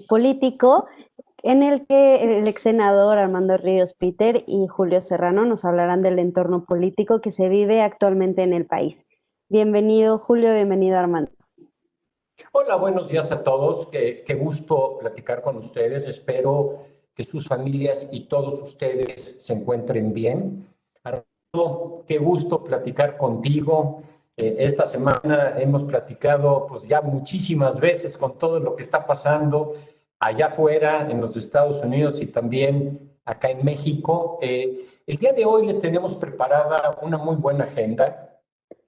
político, en el que el ex senador Armando Ríos Peter y Julio Serrano nos hablarán del entorno político que se vive actualmente en el país. Bienvenido Julio, bienvenido Armando. Hola, buenos días a todos. Qué gusto platicar con ustedes. Espero que sus familias y todos ustedes se encuentren bien. Armando, qué gusto platicar contigo. Esta semana hemos platicado pues ya muchísimas veces con todo lo que está pasando allá afuera en los Estados Unidos y también acá en México. El día de hoy les tenemos preparada una muy buena agenda.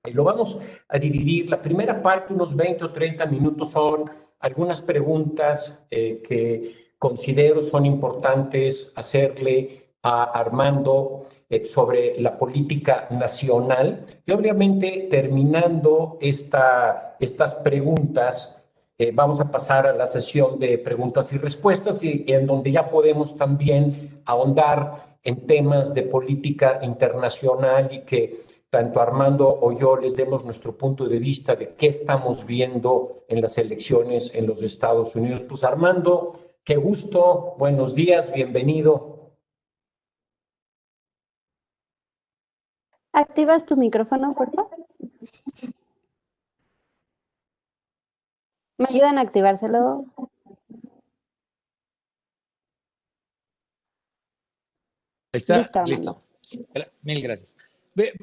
Y lo vamos a dividir. La primera parte, unos 20 o 30 minutos, son algunas preguntas que considero son importantes hacerle a Armando sobre la política nacional. Y obviamente, terminando estas preguntas, vamos a pasar a la sesión de preguntas y respuestas, y en donde ya podemos también ahondar en temas de política internacional y que tanto Armando o yo les demos nuestro punto de vista de qué estamos viendo en las elecciones en los Estados Unidos. Pues Armando, qué gusto, buenos días, bienvenido. ¿Activas tu micrófono, por favor? ¿Me ayudan a activárselo? Ahí está, Listo, Armando. listo. Mil gracias.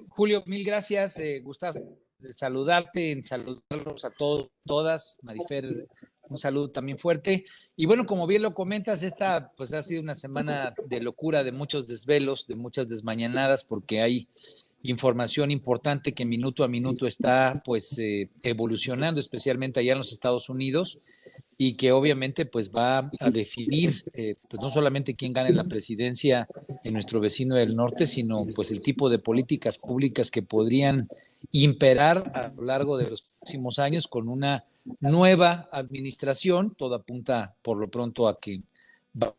Julio, mil gracias. Gustazo de saludarte, en saludarlos a todos, todas. Marifer, un saludo también fuerte. Y bueno, como bien lo comentas, esta pues ha sido una semana de locura, de muchos desvelos, de muchas desmañanadas, porque hay información importante que minuto a minuto está pues evolucionando, especialmente allá en los Estados Unidos, y que obviamente pues va a definir pues no solamente quién gane la presidencia en nuestro vecino del norte, sino pues el tipo de políticas públicas que podrían imperar a lo largo de los próximos años con una nueva administración. Todo apunta por lo pronto a que va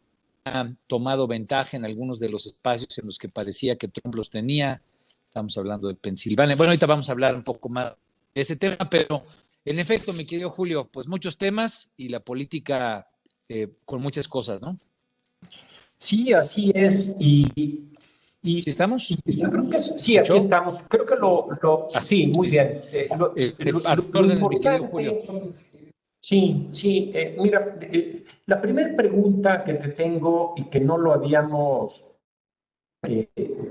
a tomado ventaja en algunos de los espacios en los que parecía que Trump los tenía. Estamos hablando de Pensilvania. Bueno, ahorita vamos a hablar un poco más de ese tema, pero en efecto, mi querido Julio, pues muchos temas y la política con muchas cosas, ¿no? Sí, así es. ¿Sí estamos? Y yo creo que sí, aquí estamos. Creo que así, muy bien. A tu orden, mi querido Julio. Sí, sí. Mira, la primera pregunta que te tengo y que no lo habíamos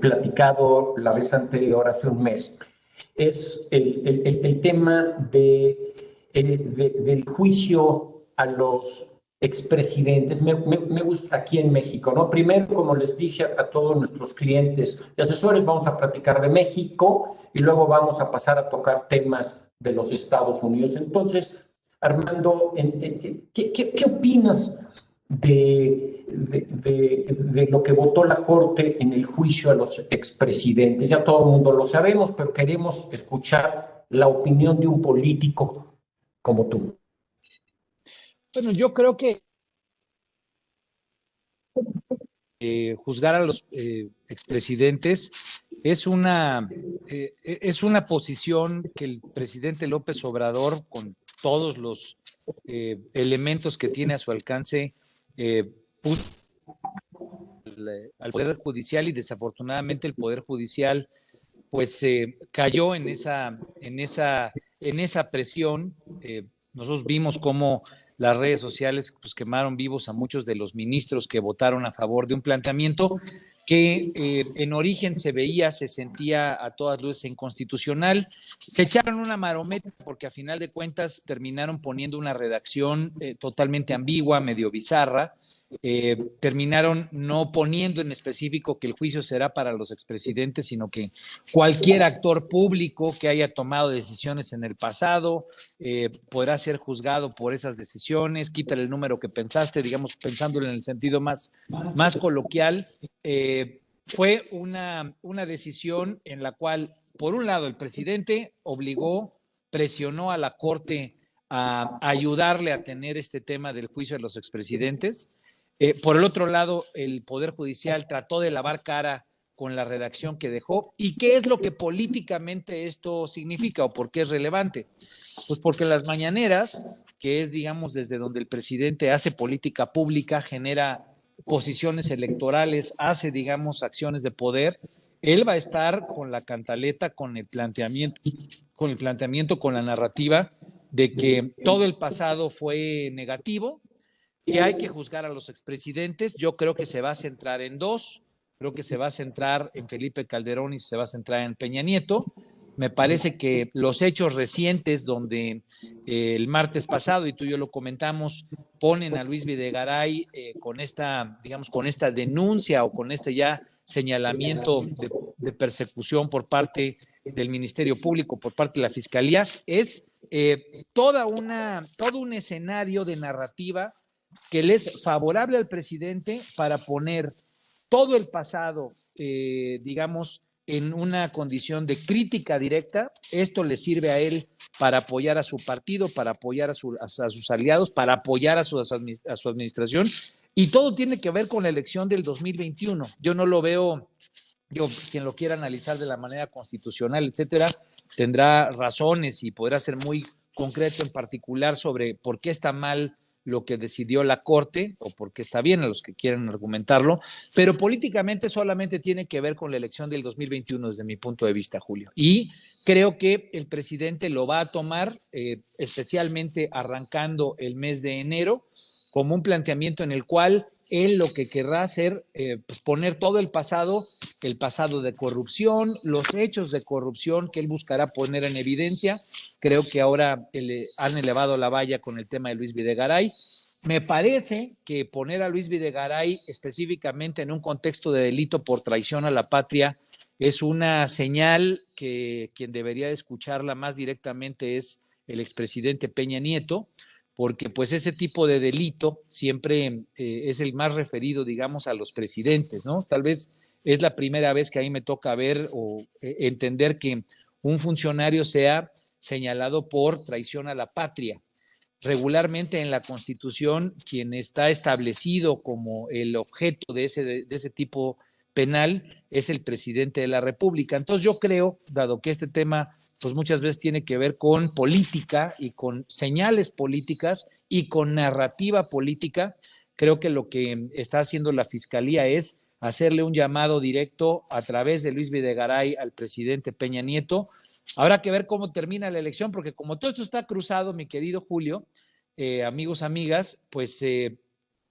platicado la vez anterior, hace un mes, es el tema del juicio a los expresidentes. Me gusta aquí en México, ¿no? Primero, como les dije a todos nuestros clientes y asesores, vamos a platicar de México y luego vamos a pasar a tocar temas de los Estados Unidos. Entonces, Armando, ¿qué opinas de lo que votó la Corte en el juicio a los expresidentes? Ya todo el mundo lo sabemos, pero queremos escuchar la opinión de un político como tú. Bueno, yo creo que juzgar a los expresidentes es una posición que el presidente López Obrador, con todos los elementos que tiene a su alcance, puso al Poder Judicial, y desafortunadamente el Poder Judicial pues cayó en esa presión. Nosotros vimos cómo las redes sociales pues quemaron vivos a muchos de los ministros que votaron a favor de un planteamiento que en origen se sentía a todas luces inconstitucional. Se echaron una marometa porque a final de cuentas terminaron poniendo una redacción totalmente ambigua, medio bizarra. Terminaron no poniendo en específico que el juicio será para los expresidentes, sino que cualquier actor público que haya tomado decisiones en el pasado podrá ser juzgado por esas decisiones. Quítale el número que pensaste, digamos, pensándolo en el sentido más coloquial. Fue una decisión en la cual, por un lado, el presidente presionó a la Corte a ayudarle a tener este tema del juicio de los expresidentes. Por el otro lado, el Poder Judicial trató de lavar cara con la redacción que dejó. ¿Y qué es lo que políticamente esto significa o por qué es relevante? Pues porque en las mañaneras que es, digamos, desde donde el presidente hace política pública, genera posiciones electorales, hace, digamos, acciones de poder, él va a estar con la cantaleta, con la narrativa de que todo el pasado fue negativo, que hay que juzgar a los expresidentes. Yo creo que se va a centrar en dos. Creo que se va a centrar en Felipe Calderón y se va a centrar en Peña Nieto. Me parece que los hechos recientes, donde el martes pasado, y tú y yo lo comentamos, ponen a Luis Videgaray con esta, digamos, con esta denuncia o con este ya señalamiento de persecución por parte del Ministerio Público, por parte de la Fiscalía, es todo un escenario de narrativa que le es favorable al presidente para poner todo el pasado, digamos, en una condición de crítica directa. Esto le sirve a él para apoyar a su partido, para apoyar a sus aliados, para apoyar a su administración, y todo tiene que ver con la elección del 2021. Yo no lo veo, quien lo quiera analizar de la manera constitucional, etcétera, tendrá razones y podrá ser muy concreto en particular sobre por qué está mal lo que decidió la Corte o por qué está bien a los que quieran argumentarlo, pero políticamente solamente tiene que ver con la elección del 2021 desde mi punto de vista, Julio. Y creo que el presidente lo va a tomar, especialmente arrancando el mes de enero, como un planteamiento en el cual él lo que querrá hacer, pues poner todo el pasado de corrupción, los hechos de corrupción que él buscará poner en evidencia. Creo que ahora han elevado la valla con el tema de Luis Videgaray. Me parece que poner a Luis Videgaray específicamente en un contexto de delito por traición a la patria es una señal que quien debería escucharla más directamente es el expresidente Peña Nieto, porque pues ese tipo de delito siempre es el más referido, digamos, a los presidentes, ¿no? Tal vez es la primera vez que a mí me toca ver o entender que un funcionario sea señalado por traición a la patria. Regularmente en la Constitución, quien está establecido como el objeto de ese tipo penal es el presidente de la República. Entonces yo creo, dado que este tema pues muchas veces tiene que ver con política y con señales políticas y con narrativa política, creo que lo que está haciendo la Fiscalía es hacerle un llamado directo a través de Luis Videgaray al presidente Peña Nieto. Habrá que ver cómo termina la elección, porque como todo esto está cruzado, mi querido Julio, amigos, amigas, pues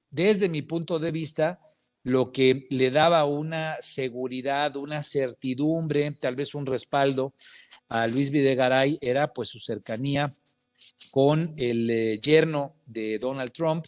desde mi punto de vista, lo que le daba una seguridad, una certidumbre, tal vez un respaldo a Luis Videgaray era pues su cercanía con el yerno de Donald Trump.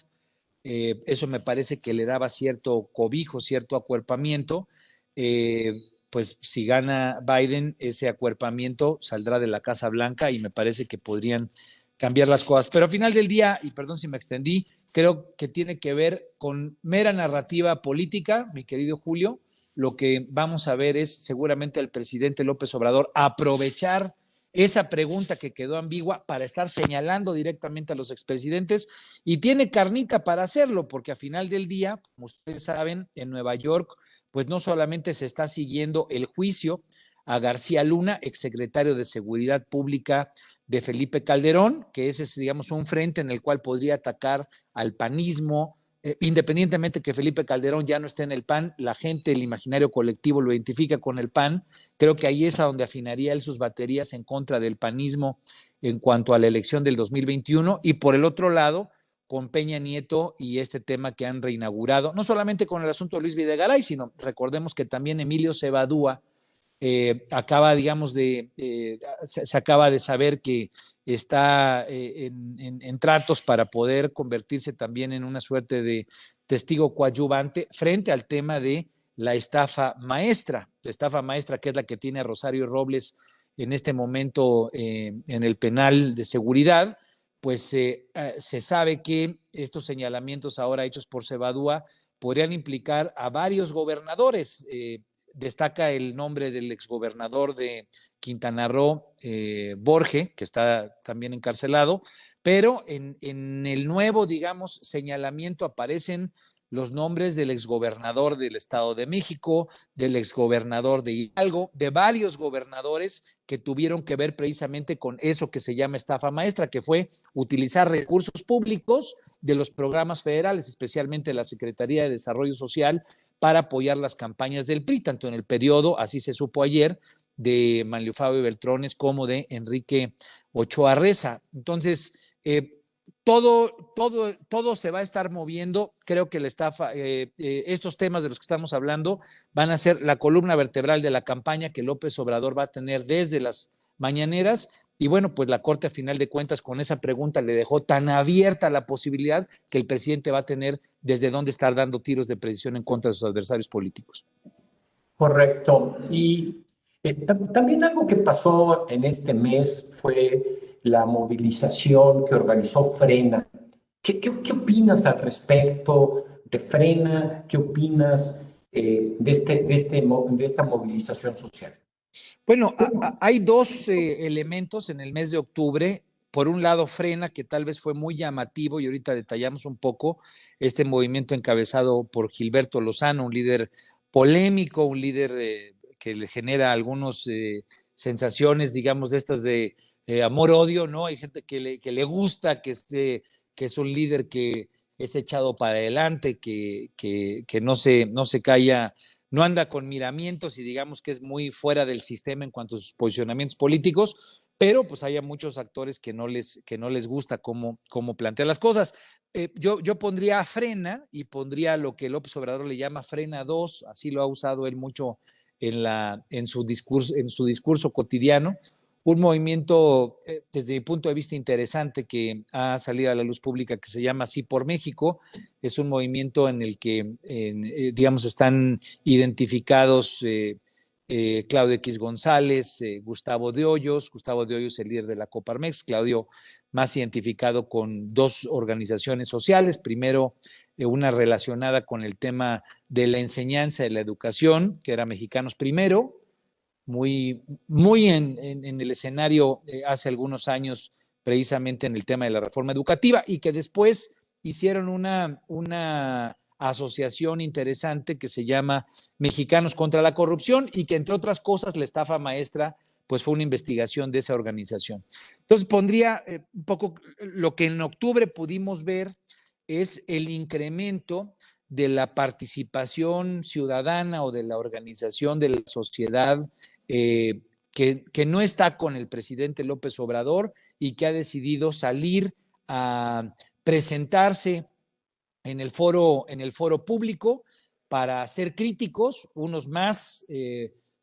Eso me parece que le daba cierto cobijo, cierto acuerpamiento. Pues si gana Biden, ese acuerpamiento saldrá de la Casa Blanca y me parece que podrían cambiar las cosas. Pero al final del día, y perdón si me extendí, creo que tiene que ver con mera narrativa política, mi querido Julio. Lo que vamos a ver es seguramente al presidente López Obrador aprovechar esa pregunta que quedó ambigua para estar señalando directamente a los expresidentes, y tiene carnita para hacerlo, porque al final del día, como ustedes saben, en Nueva York, pues no solamente se está siguiendo el juicio a García Luna, exsecretario de Seguridad Pública de Felipe Calderón, que ese es, digamos, un frente en el cual podría atacar al panismo, independientemente que Felipe Calderón ya no esté en el PAN, la gente, el imaginario colectivo lo identifica con el PAN. Creo que ahí es a donde afinaría él sus baterías en contra del panismo en cuanto a la elección del 2021. Y por el otro lado, con Peña Nieto y este tema que han reinaugurado, no solamente con el asunto de Luis Videgaray, sino recordemos que también Emilio Cebadúa acaba, digamos, se acaba de saber que está en tratos para poder convertirse también en una suerte de testigo coadyuvante frente al tema de la estafa maestra que es la que tiene a Rosario Robles en este momento en el penal de seguridad. Pues se sabe que estos señalamientos ahora hechos por Cebadúa podrían implicar a varios gobernadores. Destaca el nombre del exgobernador de Quintana Roo, Borge, que está también encarcelado, pero en el nuevo, digamos, señalamiento aparecen los nombres del exgobernador del Estado de México, del exgobernador de Hidalgo, de varios gobernadores que tuvieron que ver precisamente con eso que se llama estafa maestra, que fue utilizar recursos públicos de los programas federales, especialmente la Secretaría de Desarrollo Social, para apoyar las campañas del PRI, tanto en el periodo, así se supo ayer, de Manlio Fabio Beltrones como de Enrique Ochoa Reza. Entonces, todo se va a estar moviendo. Creo que la estafa, estos temas de los que estamos hablando van a ser la columna vertebral de la campaña que López Obrador va a tener desde las mañaneras. Y bueno, pues la Corte, a final de cuentas, con esa pregunta le dejó tan abierta la posibilidad que el presidente va a tener desde dónde estar dando tiros de precisión en contra de sus adversarios políticos. Correcto. Y también algo que pasó en este mes fue la movilización que organizó Frena. ¿Qué opinas al respecto de Frena? ¿Qué opinas de esta movilización social? Bueno, hay dos elementos en el mes de octubre. Por un lado, Frena, que tal vez fue muy llamativo, y ahorita detallamos un poco este movimiento encabezado por Gilberto Lozano, un líder polémico, un líder que le genera algunas sensaciones, digamos, de estas de amor-odio, ¿no? Hay gente que le gusta, que es un líder que es echado para adelante, que no se calla, no anda con miramientos y digamos que es muy fuera del sistema en cuanto a sus posicionamientos políticos, pero pues hay muchos actores que no les gusta cómo plantea las cosas. Yo pondría a Frena y pondría lo que López Obrador le llama Frena 2, así lo ha usado él mucho en su discurso cotidiano. Un movimiento, desde mi punto de vista, interesante que ha salido a la luz pública que se llama Sí por México. Es un movimiento en el que, digamos, están identificados Claudio X González, Gustavo de Hoyos, el líder de la Coparmex, Claudio más identificado con dos organizaciones sociales, primero una relacionada con el tema de la enseñanza y la educación, que era Mexicanos Primero, muy en el escenario hace algunos años, precisamente en el tema de la reforma educativa, y que después hicieron una asociación interesante que se llama Mexicanos contra la Corrupción y que, entre otras cosas, la estafa maestra pues fue una investigación de esa organización. Entonces pondría un poco lo que en octubre pudimos ver es el incremento de la participación ciudadana o de la organización de la sociedad que no está con el presidente López Obrador y que ha decidido salir a presentarse en el foro público para ser críticos, unos más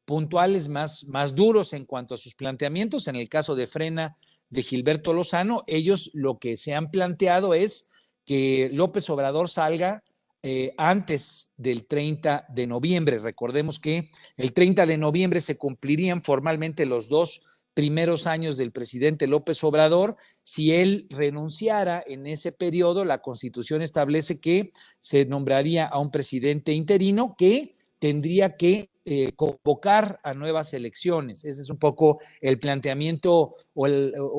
puntuales, más duros en cuanto a sus planteamientos. En el caso de Frena, de Gilberto Lozano, ellos lo que se han planteado es que López Obrador salga antes del 30 de noviembre. Recordemos que el 30 de noviembre se cumplirían formalmente los 2 primeros años del presidente López Obrador. Si él renunciara en ese periodo, la Constitución establece que se nombraría a un presidente interino que tendría que convocar a nuevas elecciones. Ese es un poco el planteamiento o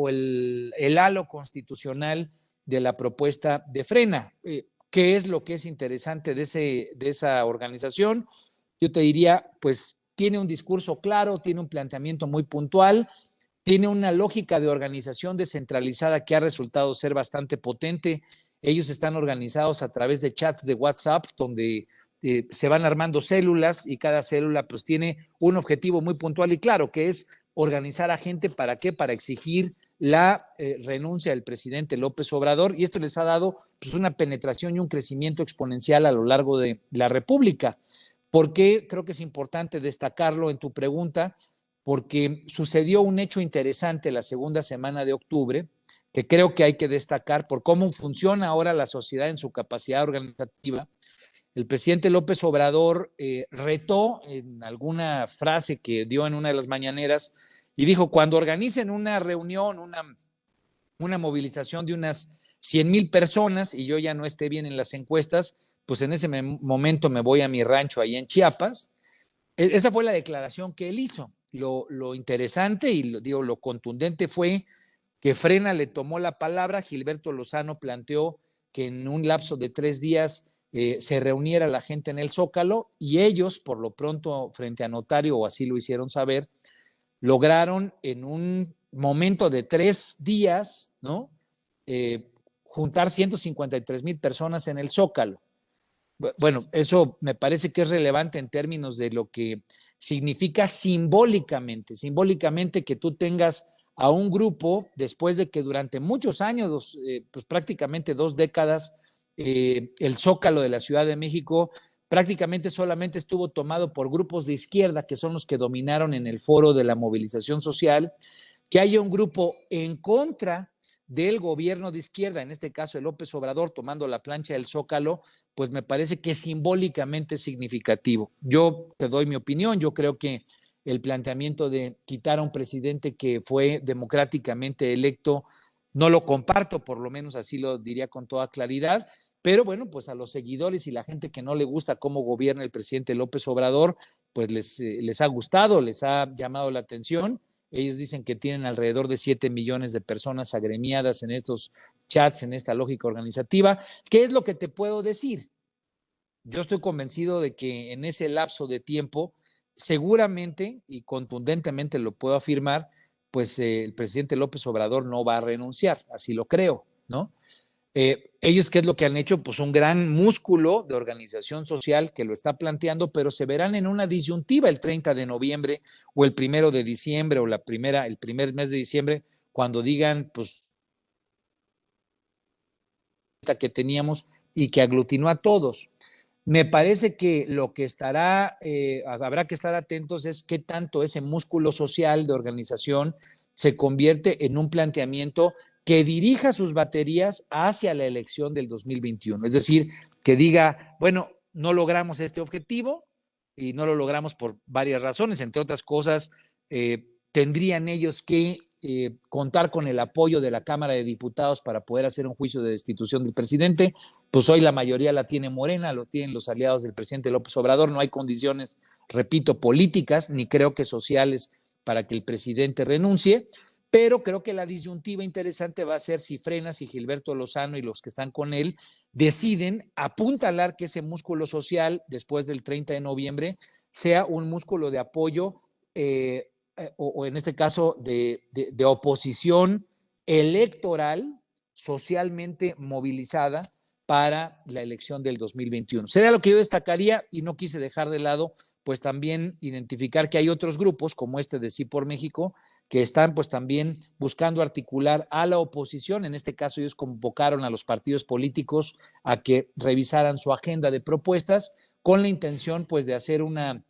el halo constitucional de la propuesta de Frena. ¿Qué es lo que es interesante de esa organización? Yo te diría, pues tiene un discurso claro, tiene un planteamiento muy puntual, tiene una lógica de organización descentralizada que ha resultado ser bastante potente. Ellos están organizados a través de chats de WhatsApp, donde se van armando células y cada célula pues tiene un objetivo muy puntual y claro, que es organizar a gente. ¿Para qué? Para exigir la renuncia del presidente López Obrador, y esto les ha dado pues una penetración y un crecimiento exponencial a lo largo de la República. ¿Por qué? Creo que es importante destacarlo en tu pregunta, porque sucedió un hecho interesante la segunda semana de octubre, que creo que hay que destacar por cómo funciona ahora la sociedad en su capacidad organizativa. El presidente López Obrador retó en alguna frase que dio en una de las mañaneras y dijo, cuando organicen una reunión, una movilización de unas 100,000 personas y yo ya no esté bien en las encuestas, pues en ese momento me voy a mi rancho ahí en Chiapas. Esa fue la declaración que él hizo. Lo interesante y lo contundente fue que Frena le tomó la palabra. Gilberto Lozano planteó que en un lapso de 3 días se reuniera la gente en el Zócalo, y ellos, por lo pronto, frente a notario, o así lo hicieron saber, lograron en un momento de 3 días, ¿no? Juntar 153,000 personas en el Zócalo. Bueno, eso me parece que es relevante en términos de lo que significa simbólicamente que tú tengas a un grupo, después de que durante muchos años, pues prácticamente 2 décadas, el Zócalo de la Ciudad de México prácticamente solamente estuvo tomado por grupos de izquierda, que son los que dominaron en el foro de la movilización social, que haya un grupo en contra del gobierno de izquierda, en este caso el López Obrador, tomando la plancha del Zócalo, pues me parece que simbólicamente es significativo. Yo te doy mi opinión, yo creo que el planteamiento de quitar a un presidente que fue democráticamente electo, no lo comparto, por lo menos así lo diría con toda claridad, pero bueno, pues a los seguidores y la gente que no le gusta cómo gobierna el presidente López Obrador, pues les ha gustado, les ha llamado la atención. Ellos dicen que tienen alrededor de 7 millones de personas agremiadas en estos chats, en esta lógica organizativa. ¿Qué es lo que te puedo decir? Yo estoy convencido de que en ese lapso de tiempo, seguramente y contundentemente lo puedo afirmar, pues el presidente López Obrador no va a renunciar, así lo creo, ¿no? Ellos, ¿qué es lo que han hecho? Pues un gran músculo de organización social que lo está planteando, pero se verán en una disyuntiva el 30 de noviembre o el 1 de diciembre o el primer mes de diciembre, cuando digan, pues, que teníamos y que aglutinó a todos. Me parece que lo que habrá que estar atentos es qué tanto ese músculo social de organización se convierte en un planteamiento que dirija sus baterías hacia la elección del 2021. Es decir, que diga, bueno, no logramos este objetivo y no lo logramos por varias razones, entre otras cosas, tendrían ellos que contar con el apoyo de la Cámara de Diputados para poder hacer un juicio de destitución del presidente. Pues hoy la mayoría la tiene Morena, lo tienen los aliados del presidente López Obrador, no hay condiciones, repito, políticas, ni creo que sociales, para que el presidente renuncie, pero creo que la disyuntiva interesante va a ser si frena, si Gilberto Lozano y los que están con él deciden apuntalar que ese músculo social, después del 30 de noviembre, sea un músculo de apoyo o en este caso de oposición electoral socialmente movilizada para la elección del 2021. Sería lo que yo destacaría, y no quise dejar de lado pues también identificar que hay otros grupos como este de Sí por México que están pues también buscando articular a la oposición. En este caso ellos convocaron a los partidos políticos a que revisaran su agenda de propuestas con la intención pues de hacer una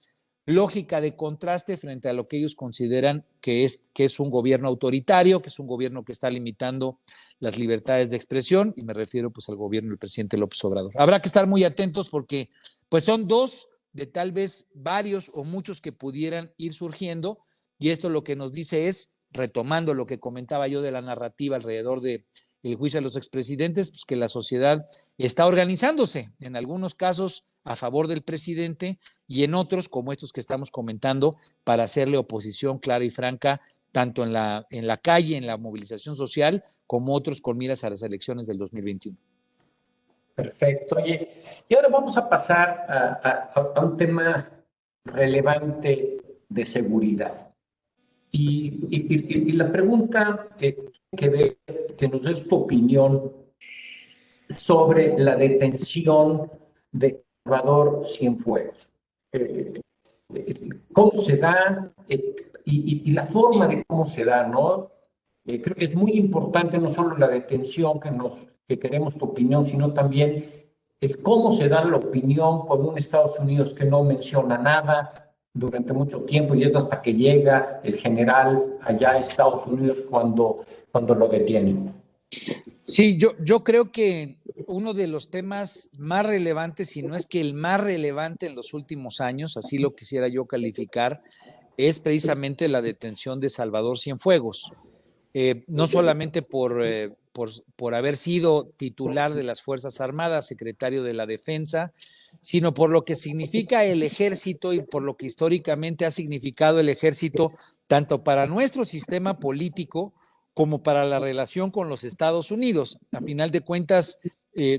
lógica de contraste frente a lo que ellos consideran que es un gobierno autoritario, que es un gobierno que está limitando las libertades de expresión, y me refiero pues al gobierno del presidente López Obrador. Habrá que estar muy atentos porque pues son dos de tal vez varios o muchos que pudieran ir surgiendo, y esto lo que nos dice es, retomando lo que comentaba yo de la narrativa alrededor de el juicio a los expresidentes, pues que la sociedad está organizándose, en algunos casos a favor del presidente y en otros, como estos que estamos comentando, para hacerle oposición clara y franca, tanto en la calle, en la movilización social, como otros con miras a las elecciones del 2021. Perfecto. Oye, y ahora vamos a pasar a un tema relevante de seguridad. Y la pregunta que nos des tu opinión sobre la detención de Salvador Cienfuegos. ¿Cómo se da? Y la forma de cómo se da, ¿no? Creo que es muy importante no solo la detención que queremos tu opinión, sino también el cómo se da la opinión con un Estados Unidos que no menciona nada durante mucho tiempo, y es hasta que llega el general allá a Estados Unidos cuando lo detienen. Sí, yo creo que uno de los temas más relevantes, si no es que el más relevante en los últimos años, así lo quisiera yo calificar, es precisamente la detención de Salvador Cienfuegos. No solamente por haber sido titular de las Fuerzas Armadas, secretario de la Defensa, sino por lo que significa el ejército y por lo que históricamente ha significado el ejército, tanto para nuestro sistema político como para la relación con los Estados Unidos. A final de cuentas,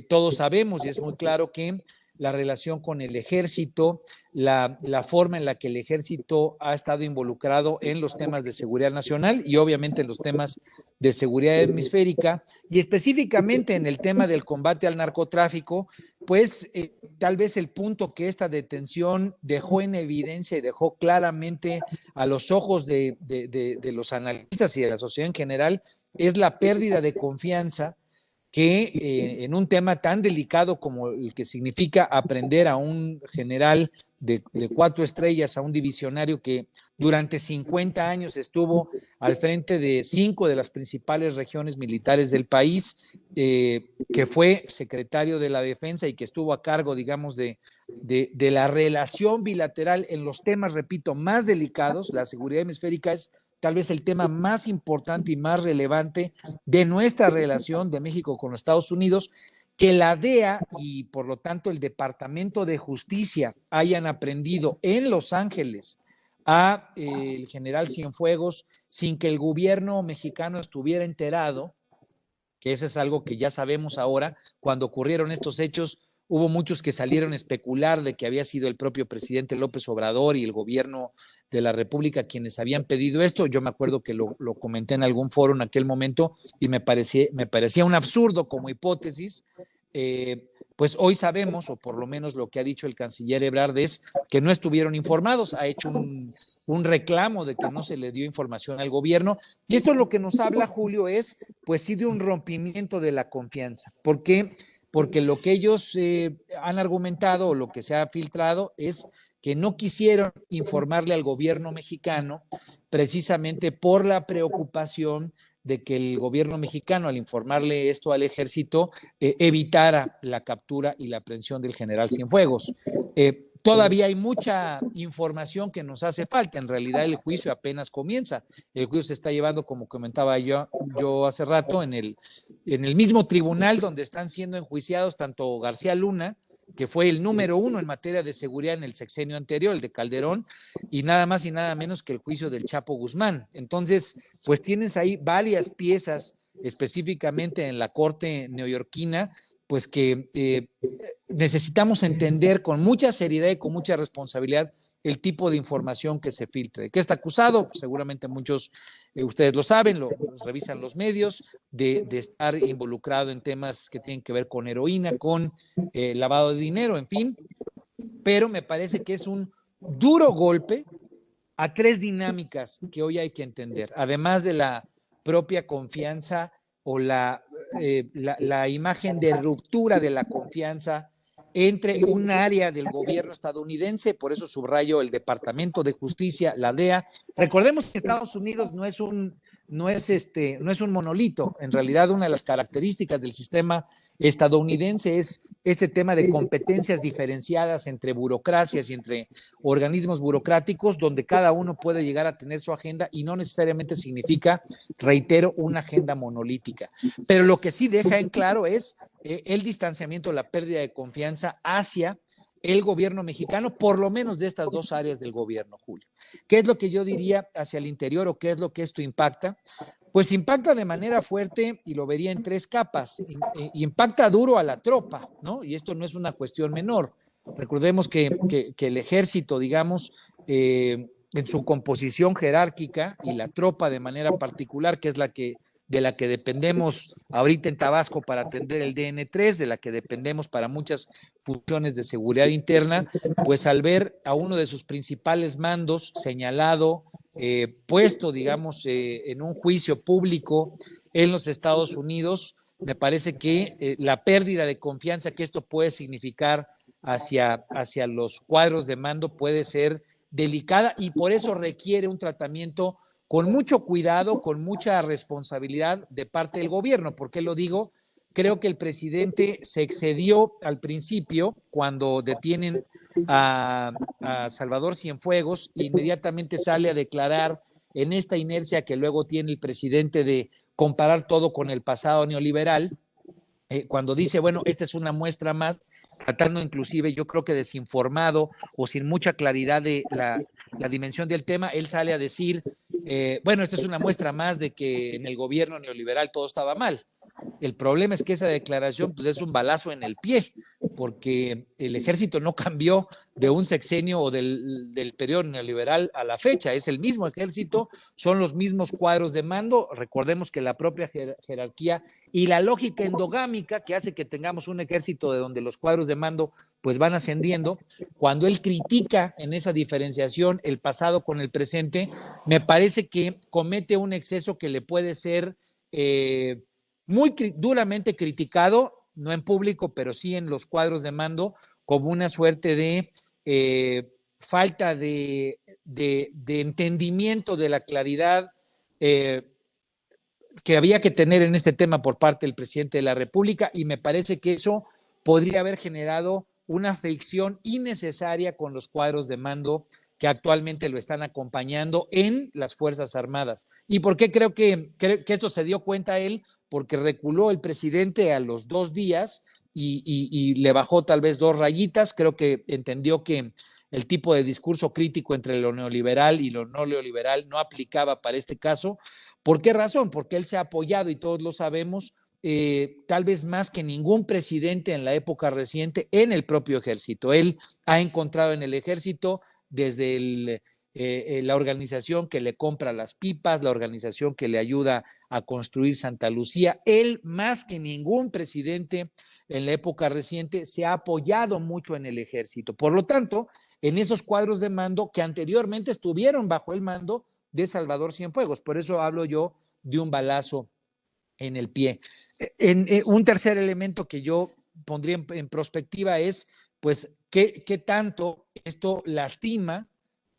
todos sabemos y es muy claro que la relación con el ejército, la forma en la que el ejército ha estado involucrado en los temas de seguridad nacional y obviamente en los temas de seguridad hemisférica y específicamente en el tema del combate al narcotráfico, pues tal vez el punto que esta detención dejó en evidencia y dejó claramente a los ojos de los analistas y de la sociedad en general es la pérdida de confianza que en un tema tan delicado como el que significa aprender a un general de 4 estrellas, a un divisionario que durante 50 años estuvo al frente de 5 de las principales regiones militares del país, que fue secretario de la Defensa y que estuvo a cargo, digamos, de la relación bilateral en los temas, repito, más delicados. La seguridad hemisférica es tal vez el tema más importante y más relevante de nuestra relación de México con los Estados Unidos, que la DEA y por lo tanto el Departamento de Justicia hayan aprendido en Los Ángeles a el general Cienfuegos sin que el gobierno mexicano estuviera enterado, que eso es algo que ya sabemos ahora. Cuando ocurrieron estos hechos, hubo muchos que salieron a especular de que había sido el propio presidente López Obrador y el gobierno de la República quienes habían pedido esto. Yo me acuerdo que lo comenté en algún foro en aquel momento y me parecía un absurdo como hipótesis. Pues hoy sabemos, o por lo menos lo que ha dicho el canciller Ebrard es que no estuvieron informados, ha hecho un reclamo de que no se le dio información al gobierno, y esto es lo que nos habla, Julio, es pues sí de un rompimiento de la confianza. ¿Por qué? Porque lo que ellos han argumentado o lo que se ha filtrado es que no quisieron informarle al gobierno mexicano precisamente por la preocupación de que el gobierno mexicano, al informarle esto al ejército, evitara la captura y la aprehensión del general Cienfuegos. Todavía hay mucha información que nos hace falta. En realidad el juicio apenas comienza. El juicio se está llevando, como comentaba yo hace rato, en el mismo tribunal donde están siendo enjuiciados tanto García Luna, que fue el número 1 en materia de seguridad en el sexenio anterior, el de Calderón, y nada más y nada menos que el juicio del Chapo Guzmán. Entonces, pues tienes ahí varias piezas, específicamente en la corte neoyorquina, pues que necesitamos entender con mucha seriedad y con mucha responsabilidad el tipo de información que se filtre. ¿De qué está acusado? Seguramente muchos, ustedes lo saben, lo revisan los medios, de estar involucrado en temas que tienen que ver con heroína, con lavado de dinero, en fin, pero me parece que es un duro golpe a 3 dinámicas que hoy hay que entender, además de la propia confianza o la imagen de ruptura de la confianza entre un área del gobierno estadounidense, por eso subrayo el Departamento de Justicia, la DEA. Recordemos que Estados Unidos no es un monolito. En realidad, una de las características del sistema estadounidense es este tema de competencias diferenciadas entre burocracias y entre organismos burocráticos, donde cada uno puede llegar a tener su agenda y no necesariamente significa, reitero, una agenda monolítica. Pero lo que sí deja en claro es el distanciamiento, la pérdida de confianza hacia el gobierno mexicano, por lo menos de estas 2 áreas del gobierno, Julio. ¿Qué es lo que yo diría hacia el interior o qué es lo que esto impacta? Pues impacta de manera fuerte y lo vería en 3 capas. Impacta duro a la tropa, ¿no? Y esto no es una cuestión menor. Recordemos que el ejército, digamos, en su composición jerárquica y la tropa de manera particular, que es de la que dependemos ahorita en Tabasco para atender el DN3, de la que dependemos para muchas funciones de seguridad interna, pues al ver a uno de sus principales mandos señalado, puesto, digamos, en un juicio público en los Estados Unidos, me parece que la pérdida de confianza que esto puede significar hacia los cuadros de mando puede ser delicada y por eso requiere un tratamiento con mucho cuidado, con mucha responsabilidad de parte del gobierno. ¿Por qué lo digo? Creo que el presidente se excedió al principio cuando detienen a Salvador Cienfuegos, inmediatamente sale a declarar en esta inercia que luego tiene el presidente de comparar todo con el pasado neoliberal, cuando dice, bueno, esta es una muestra más, tratando inclusive, yo creo que desinformado o sin mucha claridad de la dimensión del tema, él sale a decir, bueno, esta es una muestra más de que en el gobierno neoliberal todo estaba mal. El problema es que esa declaración pues, es un balazo en el pie, porque el ejército no cambió de un sexenio o del periodo neoliberal a la fecha, es el mismo ejército, son los mismos cuadros de mando. Recordemos que la propia jerarquía y la lógica endogámica que hace que tengamos un ejército de donde los cuadros de mando pues van ascendiendo, cuando él critica en esa diferenciación el pasado con el presente, me parece que comete un exceso que le puede ser muy duramente criticado, no en público, pero sí en los cuadros de mando, como una suerte de falta de entendimiento de la claridad que había que tener en este tema por parte del presidente de la República, y me parece que eso podría haber generado una fricción innecesaria con los cuadros de mando que actualmente lo están acompañando en las Fuerzas Armadas. ¿Y por qué creo que esto se dio cuenta él? Porque reculó el presidente a los 2 días y le bajó tal vez 2 rayitas. Creo que entendió que el tipo de discurso crítico entre lo neoliberal y lo no neoliberal no aplicaba para este caso. ¿Por qué razón? Porque él se ha apoyado, y todos lo sabemos, tal vez más que ningún presidente en la época reciente, en el propio ejército. Él ha encontrado en el ejército desde la organización que le compra las pipas, la organización que le ayuda a construir Santa Lucía. Él, más que ningún presidente en la época reciente, se ha apoyado mucho en el ejército. Por lo tanto, en esos cuadros de mando que anteriormente estuvieron bajo el mando de Salvador Cienfuegos. Por eso hablo yo de un balazo en el pie. Un tercer elemento que yo pondría en perspectiva es, pues, ¿qué tanto esto lastima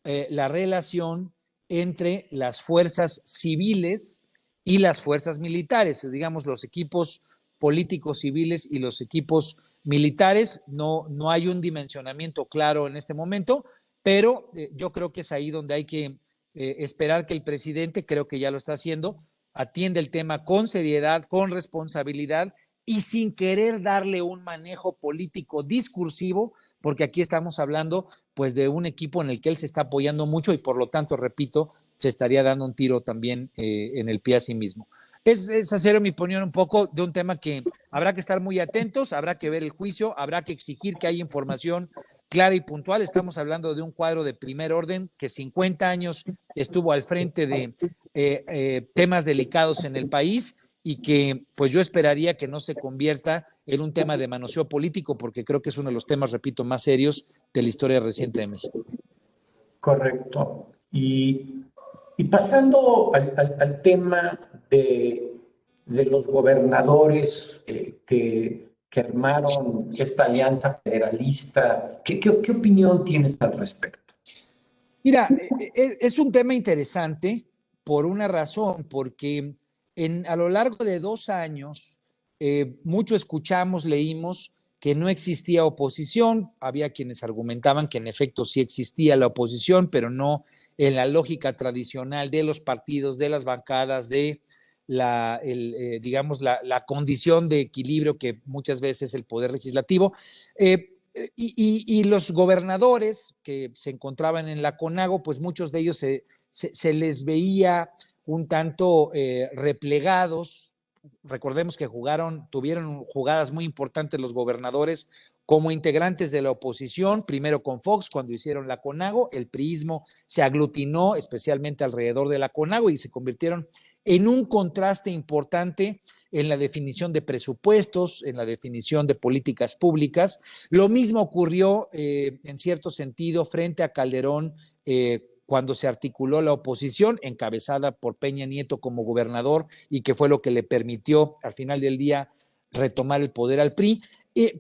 la relación entre las fuerzas civiles y las fuerzas militares? Digamos, los equipos políticos civiles y los equipos militares. No hay un dimensionamiento claro en este momento, pero yo creo que es ahí donde hay que esperar que el presidente, creo que ya lo está haciendo, atiende el tema con seriedad, con responsabilidad y sin querer darle un manejo político discursivo, porque aquí estamos hablando pues de un equipo en el que él se está apoyando mucho y por lo tanto, repito, se estaría dando un tiro también en el pie a sí mismo. Es hacer mi opinión un poco de un tema que habrá que estar muy atentos, habrá que ver el juicio, habrá que exigir que haya información clara y puntual. Estamos hablando de un cuadro de primer orden que 50 años estuvo al frente de temas delicados en el país y que pues yo esperaría que no se convierta en un tema de manoseo político, porque creo que es uno de los temas, repito, más serios de la historia reciente de México. Correcto. Y pasando al tema de los gobernadores que armaron esta alianza federalista, ¿qué opinión tienes al respecto? Mira, es un tema interesante por una razón, porque a lo largo de 2 años, mucho escuchamos, leímos que no existía oposición. Había quienes argumentaban que en efecto sí existía la oposición, pero no en la lógica tradicional de los partidos, de las bancadas, de digamos, la condición de equilibrio que muchas veces el Poder Legislativo. Y los gobernadores que se encontraban en la CONAGO, pues muchos de ellos se les veía un tanto replegados. Recordemos que tuvieron jugadas muy importantes los gobernadores como integrantes de la oposición, primero con Fox cuando hicieron la CONAGO. El priismo se aglutinó especialmente alrededor de la CONAGO y se convirtieron en un contraste importante en la definición de presupuestos, en la definición de políticas públicas. Lo mismo ocurrió en cierto sentido frente a Calderón cuando se articuló la oposición, encabezada por Peña Nieto como gobernador, y que fue lo que le permitió al final del día retomar el poder al PRI.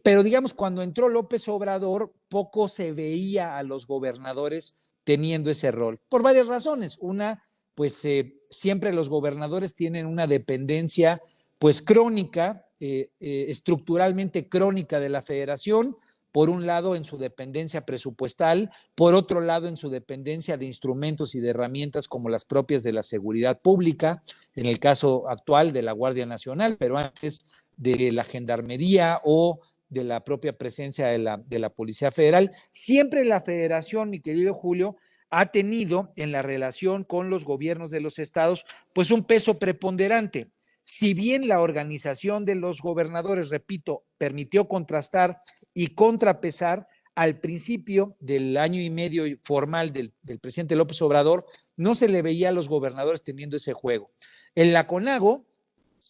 Pero digamos, cuando entró López Obrador, poco se veía a los gobernadores teniendo ese rol, por varias razones. Una, pues siempre los gobernadores tienen una dependencia pues crónica, estructuralmente crónica de la federación, por un lado en su dependencia presupuestal, por otro lado en su dependencia de instrumentos y de herramientas como las propias de la seguridad pública, en el caso actual de la Guardia Nacional, pero antes de la Gendarmería o de la propia presencia de la Policía Federal. Siempre la federación, mi querido Julio, ha tenido en la relación con los gobiernos de los estados pues un peso preponderante. si bien la organización de los gobernadores, repito, permitió contrastar y contrapesar, al principio del año y medio formal del presidente López Obrador, no se le veía a los gobernadores teniendo ese juego. En la CONAGO,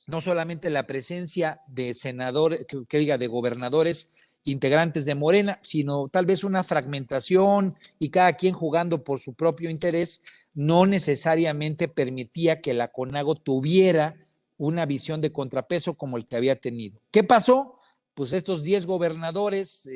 no solamente la presencia de senadores, de gobernadores integrantes de Morena, sino tal vez una fragmentación y cada quien jugando por su propio interés, no necesariamente permitía que la CONAGO tuviera una visión de contrapeso como el que había tenido. ¿Qué pasó? Pues estos 10 gobernadores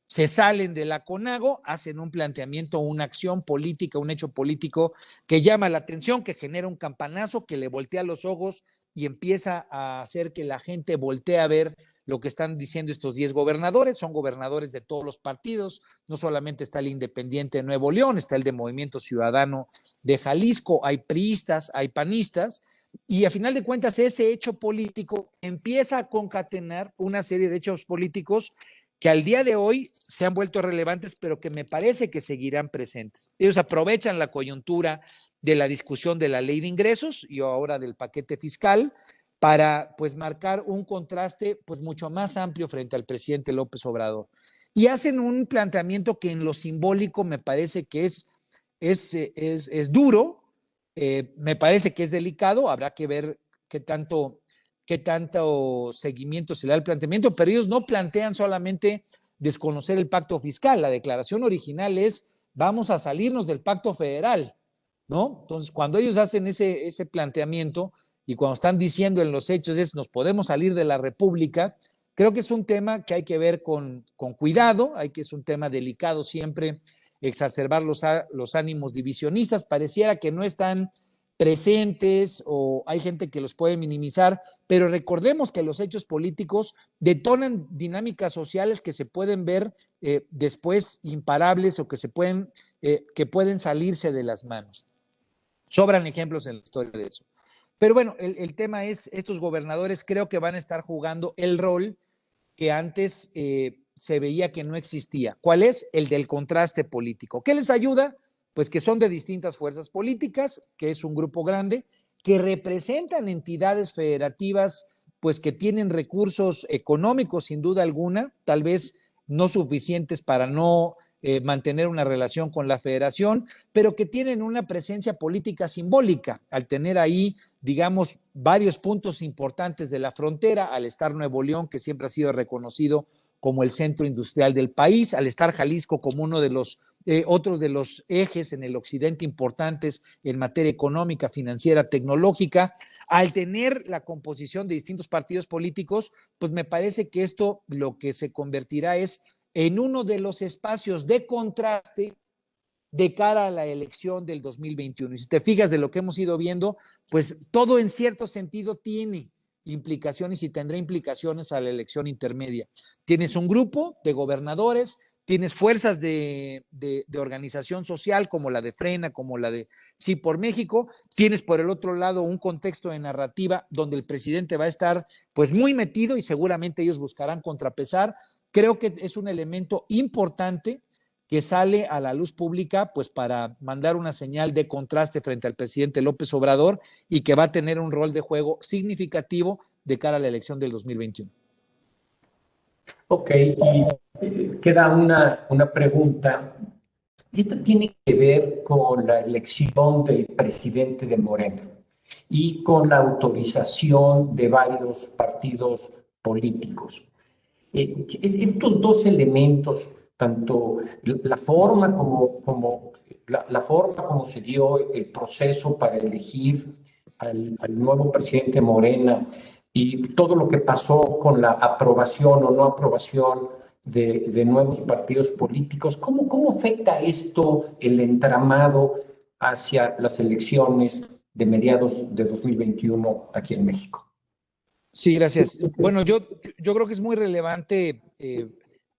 se salen de la CONAGO, hacen un planteamiento, una acción política, un hecho político que llama la atención, que genera un campanazo, que le voltea los ojos y empieza a hacer que la gente voltee a ver lo que están diciendo estos 10 gobernadores. Son gobernadores de todos los partidos, no solamente está el Independiente de Nuevo León, está el de Movimiento Ciudadano de Jalisco, hay priistas, hay panistas, y a final de cuentas ese hecho político empieza a concatenar una serie de hechos políticos que al día de hoy se han vuelto relevantes, pero que me parece que seguirán presentes. Ellos aprovechan la coyuntura de la discusión de la ley de ingresos y ahora del paquete fiscal para pues marcar un contraste pues mucho más amplio frente al presidente López Obrador. Y hacen un planteamiento que en lo simbólico me parece que es duro, me parece que es delicado, habrá que ver qué tanto seguimiento se le da al planteamiento, pero ellos no plantean solamente desconocer el pacto fiscal. La declaración original es vamos a salirnos del pacto federal, ¿no? Entonces, cuando ellos hacen ese planteamiento y cuando están diciendo en los hechos es nos podemos salir de la República, creo que es un tema que hay que ver con cuidado, es un tema delicado siempre exacerbar los ánimos divisionistas. Pareciera que no están presentes o hay gente que los puede minimizar, pero recordemos que los hechos políticos detonan dinámicas sociales que se pueden ver después imparables o que pueden salirse de las manos. Sobran ejemplos en la historia de eso. Pero bueno, el tema es, estos gobernadores creo que van a estar jugando el rol que antes se veía que no existía. ¿Cuál es? El del contraste político. ¿Qué les ayuda? Pues que son de distintas fuerzas políticas, que es un grupo grande, que representan entidades federativas, pues que tienen recursos económicos sin duda alguna, tal vez no suficientes para no mantener una relación con la federación, pero que tienen una presencia política simbólica al tener ahí, digamos, varios puntos importantes de la frontera, al estar Nuevo León, que siempre ha sido reconocido como el centro industrial del país, al estar Jalisco como uno de los otro de los ejes en el occidente importantes en materia económica, financiera, tecnológica, al tener la composición de distintos partidos políticos, pues me parece que esto lo que se convertirá es en uno de los espacios de contraste de cara a la elección del 2021. Y si te fijas de lo que hemos ido viendo, pues todo en cierto sentido tiene implicaciones y tendrá implicaciones a la elección intermedia. Tienes un grupo de gobernadores, tienes fuerzas de organización social como la de Frena, como la de Sí por México, tienes por el otro lado un contexto de narrativa donde el presidente va a estar pues muy metido y seguramente ellos buscarán contrapesar. Creo que es un elemento importante que sale a la luz pública pues para mandar una señal de contraste frente al presidente López Obrador y que va a tener un rol de juego significativo de cara a la elección del 2021. Ok, y queda una pregunta. Y esta tiene que ver con la elección del presidente de Morena y con la autorización de varios partidos políticos. Estos dos elementos, tanto la forma la forma como se dio el proceso para elegir al nuevo presidente Morena y todo lo que pasó con la aprobación o no aprobación de nuevos partidos políticos, ¿cómo afecta esto el entramado hacia las elecciones de mediados de 2021 aquí en México? Sí, gracias. Bueno, yo creo que es muy relevante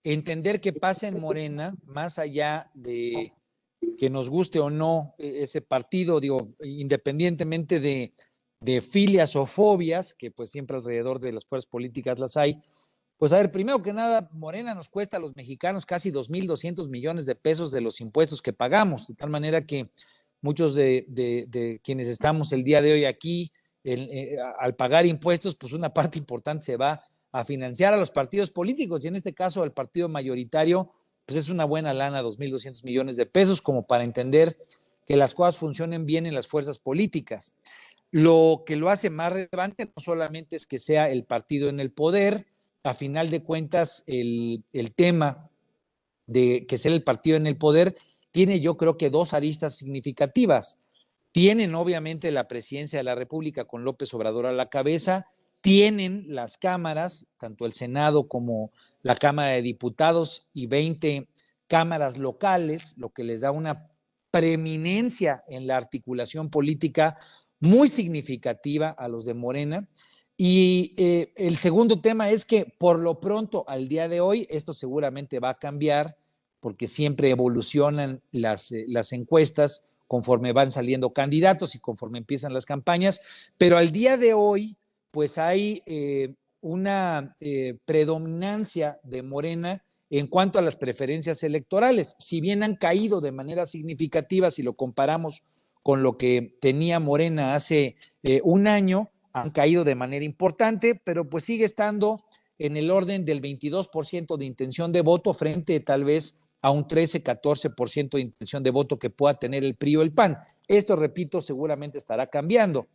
entender qué pasa en Morena, más allá de que nos guste o no ese partido, digo, independientemente de filias o fobias, que pues siempre alrededor de las fuerzas políticas las hay. Pues a ver, primero que nada, Morena nos cuesta a los mexicanos casi 2.200 millones de pesos de los impuestos que pagamos, de tal manera que muchos de quienes estamos el día de hoy aquí al pagar impuestos, pues una parte importante se va a financiar a los partidos políticos, y en este caso al partido mayoritario, pues es una buena lana, 2.200 millones de pesos, como para entender que las cosas funcionen bien en las fuerzas políticas. Lo que lo hace más relevante no solamente es que sea el partido en el poder, a final de cuentas el tema de que sea el partido en el poder tiene, yo creo que, dos aristas significativas. Tienen obviamente la presidencia de la República con López Obrador a la cabeza, tienen las cámaras, tanto el Senado como la Cámara de Diputados y 20 cámaras locales, lo que les da una preeminencia en la articulación política muy significativa a los de Morena. Y el segundo tema es que por lo pronto, al día de hoy, esto seguramente va a cambiar porque siempre evolucionan las encuestas conforme van saliendo candidatos y conforme empiezan las campañas, pero al día de hoy, pues hay una predominancia de Morena en cuanto a las preferencias electorales. Si bien han caído de manera significativa, si lo comparamos con lo que tenía Morena hace un año, han caído de manera importante, pero pues sigue estando en el orden del 22% de intención de voto frente tal vez a un 13-14% de intención de voto que pueda tener el PRI o el PAN. Esto, repito, seguramente estará cambiando.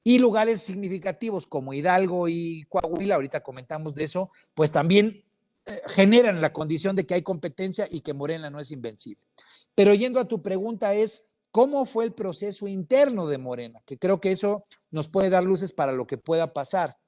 Y lugares significativos como Hidalgo y Coahuila, ahorita comentamos de eso, pues también generan la condición de que hay competencia y que Morena no es invencible. Pero yendo a tu pregunta es, ¿cómo fue el proceso interno de Morena? Que creo que eso nos puede dar luces para lo que pueda pasar.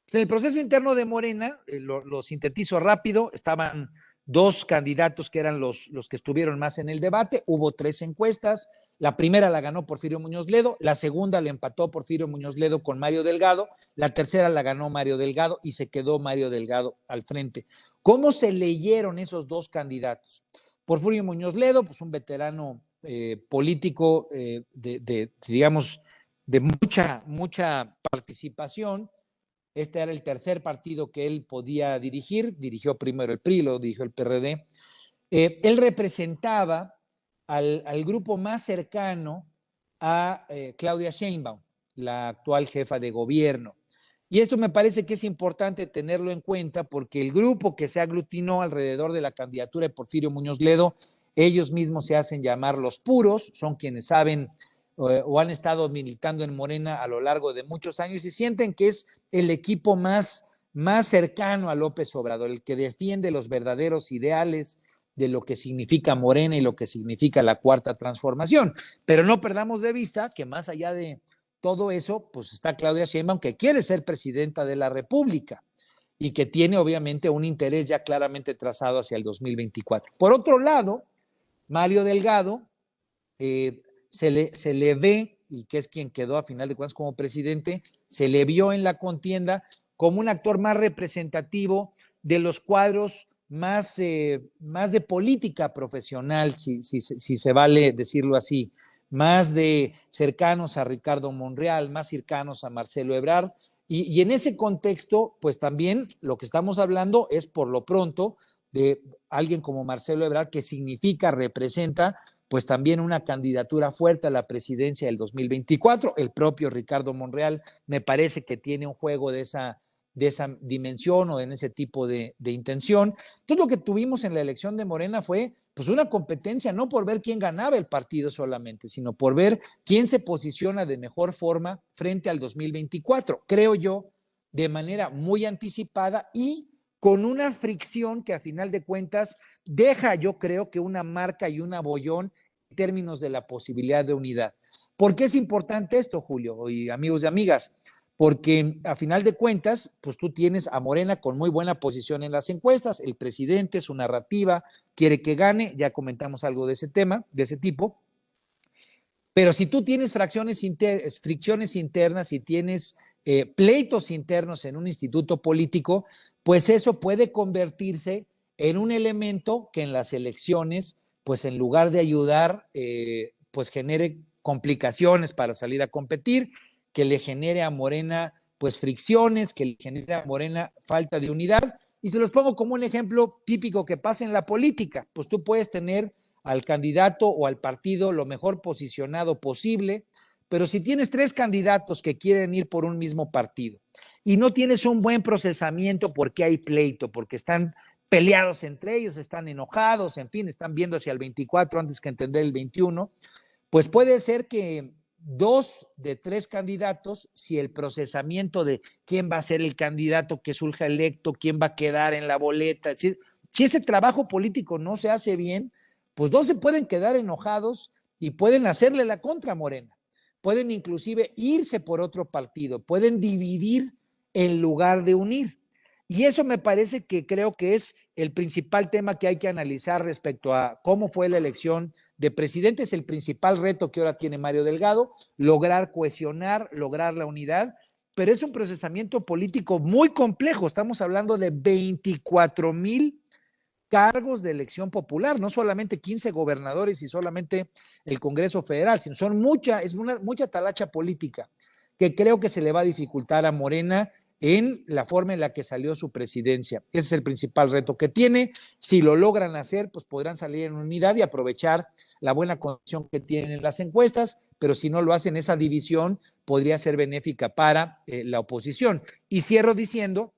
Pues en el proceso interno de Morena, lo sintetizo rápido, estaban dos candidatos que eran los que estuvieron más en el debate, hubo 3 encuestas, la primera la ganó Porfirio Muñoz Ledo, la segunda le empató Porfirio Muñoz Ledo con Mario Delgado, la tercera la ganó Mario Delgado y se quedó Mario Delgado al frente. ¿Cómo se leyeron esos dos candidatos? Porfirio Muñoz Ledo, pues un veterano político digamos, de mucha participación. Este era el tercer partido que él podía dirigir, dirigió primero el PRI, lo dirigió el PRD. Él representaba al grupo más cercano a Claudia Sheinbaum, la actual jefa de gobierno. Y esto me parece que es importante tenerlo en cuenta porque el grupo que se aglutinó alrededor de la candidatura de Porfirio Muñoz Ledo, ellos mismos se hacen llamar los puros, son quienes saben o han estado militando en Morena a lo largo de muchos años y sienten que es el equipo más cercano a López Obrador, el que defiende los verdaderos ideales de lo que significa Morena y lo que significa la Cuarta Transformación. Pero no perdamos de vista que más allá de todo eso, pues está Claudia Sheinbaum, que quiere ser presidenta de la República y que tiene obviamente un interés ya claramente trazado hacia el 2024. Por otro lado, Mario Delgado se le ve, y que es quien quedó a final de cuentas como presidente, se le vio en la contienda como un actor más representativo de los cuadros más de política profesional, si se vale decirlo así, más de cercanos a Ricardo Monreal, más cercanos a Marcelo Ebrard, y en ese contexto, pues también lo que estamos hablando es por lo pronto de alguien como Marcelo Ebrard, que representa pues también una candidatura fuerte a la presidencia del 2024. El propio Ricardo Monreal me parece que tiene un juego de esa dimensión o en ese tipo de intención. Entonces lo que tuvimos en la elección de Morena fue pues una competencia, no por ver quién ganaba el partido solamente, sino por ver quién se posiciona de mejor forma frente al 2024. Creo yo, de manera muy anticipada y con una fricción que a final de cuentas deja, yo creo que una marca y un abollón en términos de la posibilidad de unidad. ¿Por qué es importante esto, Julio y amigos y amigas? Porque a final de cuentas, pues tú tienes a Morena con muy buena posición en las encuestas, el presidente, su narrativa, quiere que gane, ya comentamos algo de ese tema, de ese tipo, pero si tú tienes fricciones internas y tienes pleitos internos en un instituto político, pues eso puede convertirse en un elemento que en las elecciones, pues en lugar de ayudar, pues genere complicaciones para salir a competir, que le genere a Morena pues fricciones, que le genere a Morena falta de unidad. Y se los pongo como un ejemplo típico que pasa en la política. Pues tú puedes tener al candidato o al partido lo mejor posicionado posible, pero si tienes 3 candidatos que quieren ir por un mismo partido y no tienes un buen procesamiento porque hay pleito, porque están peleados entre ellos, están enojados, en fin, están viendo hacia el 24 antes que entender el 21, pues puede ser que 2 de 3 candidatos, si el procesamiento de quién va a ser el candidato que surja electo, quién va a quedar en la boleta, si ese trabajo político no se hace bien, pues 2 se pueden quedar enojados y pueden hacerle la contra a Morena. Pueden inclusive irse por otro partido, pueden dividir en lugar de unir. Y eso me parece que creo que es el principal tema que hay que analizar respecto a cómo fue la elección de presidente. Es el principal reto que ahora tiene Mario Delgado, lograr cohesionar, lograr la unidad, pero es un procesamiento político muy complejo. Estamos hablando de 24,000 cargos de elección popular, no solamente 15 gobernadores y solamente el Congreso Federal, sino es mucha talacha política que creo que se le va a dificultar a Morena en la forma en la que salió su presidencia. Ese es el principal reto que tiene. Si lo logran hacer, pues podrán salir en unidad y aprovechar la buena condición que tienen en las encuestas, pero si no lo hacen, esa división podría ser benéfica para la oposición. Y cierro diciendo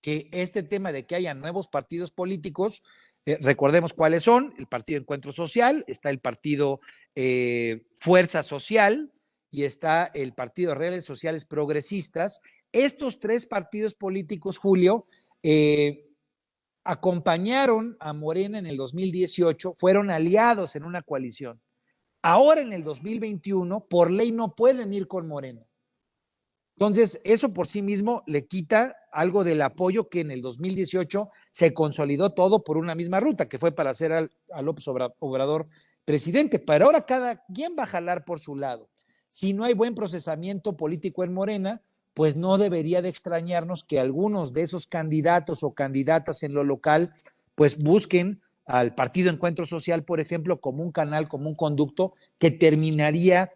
que este tema de que haya nuevos partidos políticos, recordemos cuáles son: el Partido Encuentro Social, está el Partido Fuerza Social y está el Partido Redes Sociales Progresistas. Estos 3 partidos políticos, Julio, acompañaron a Morena en el 2018, fueron aliados en una coalición. Ahora en el 2021, por ley no pueden ir con Morena. Entonces, eso por sí mismo le quita algo del apoyo que en el 2018 se consolidó todo por una misma ruta, que fue para hacer a López Obrador presidente. Pero ahora cada quien va a jalar por su lado. Si no hay buen procesamiento político en Morena, pues no debería de extrañarnos que algunos de esos candidatos o candidatas en lo local, pues busquen al Partido Encuentro Social, por ejemplo, como un canal, como un conducto que terminaría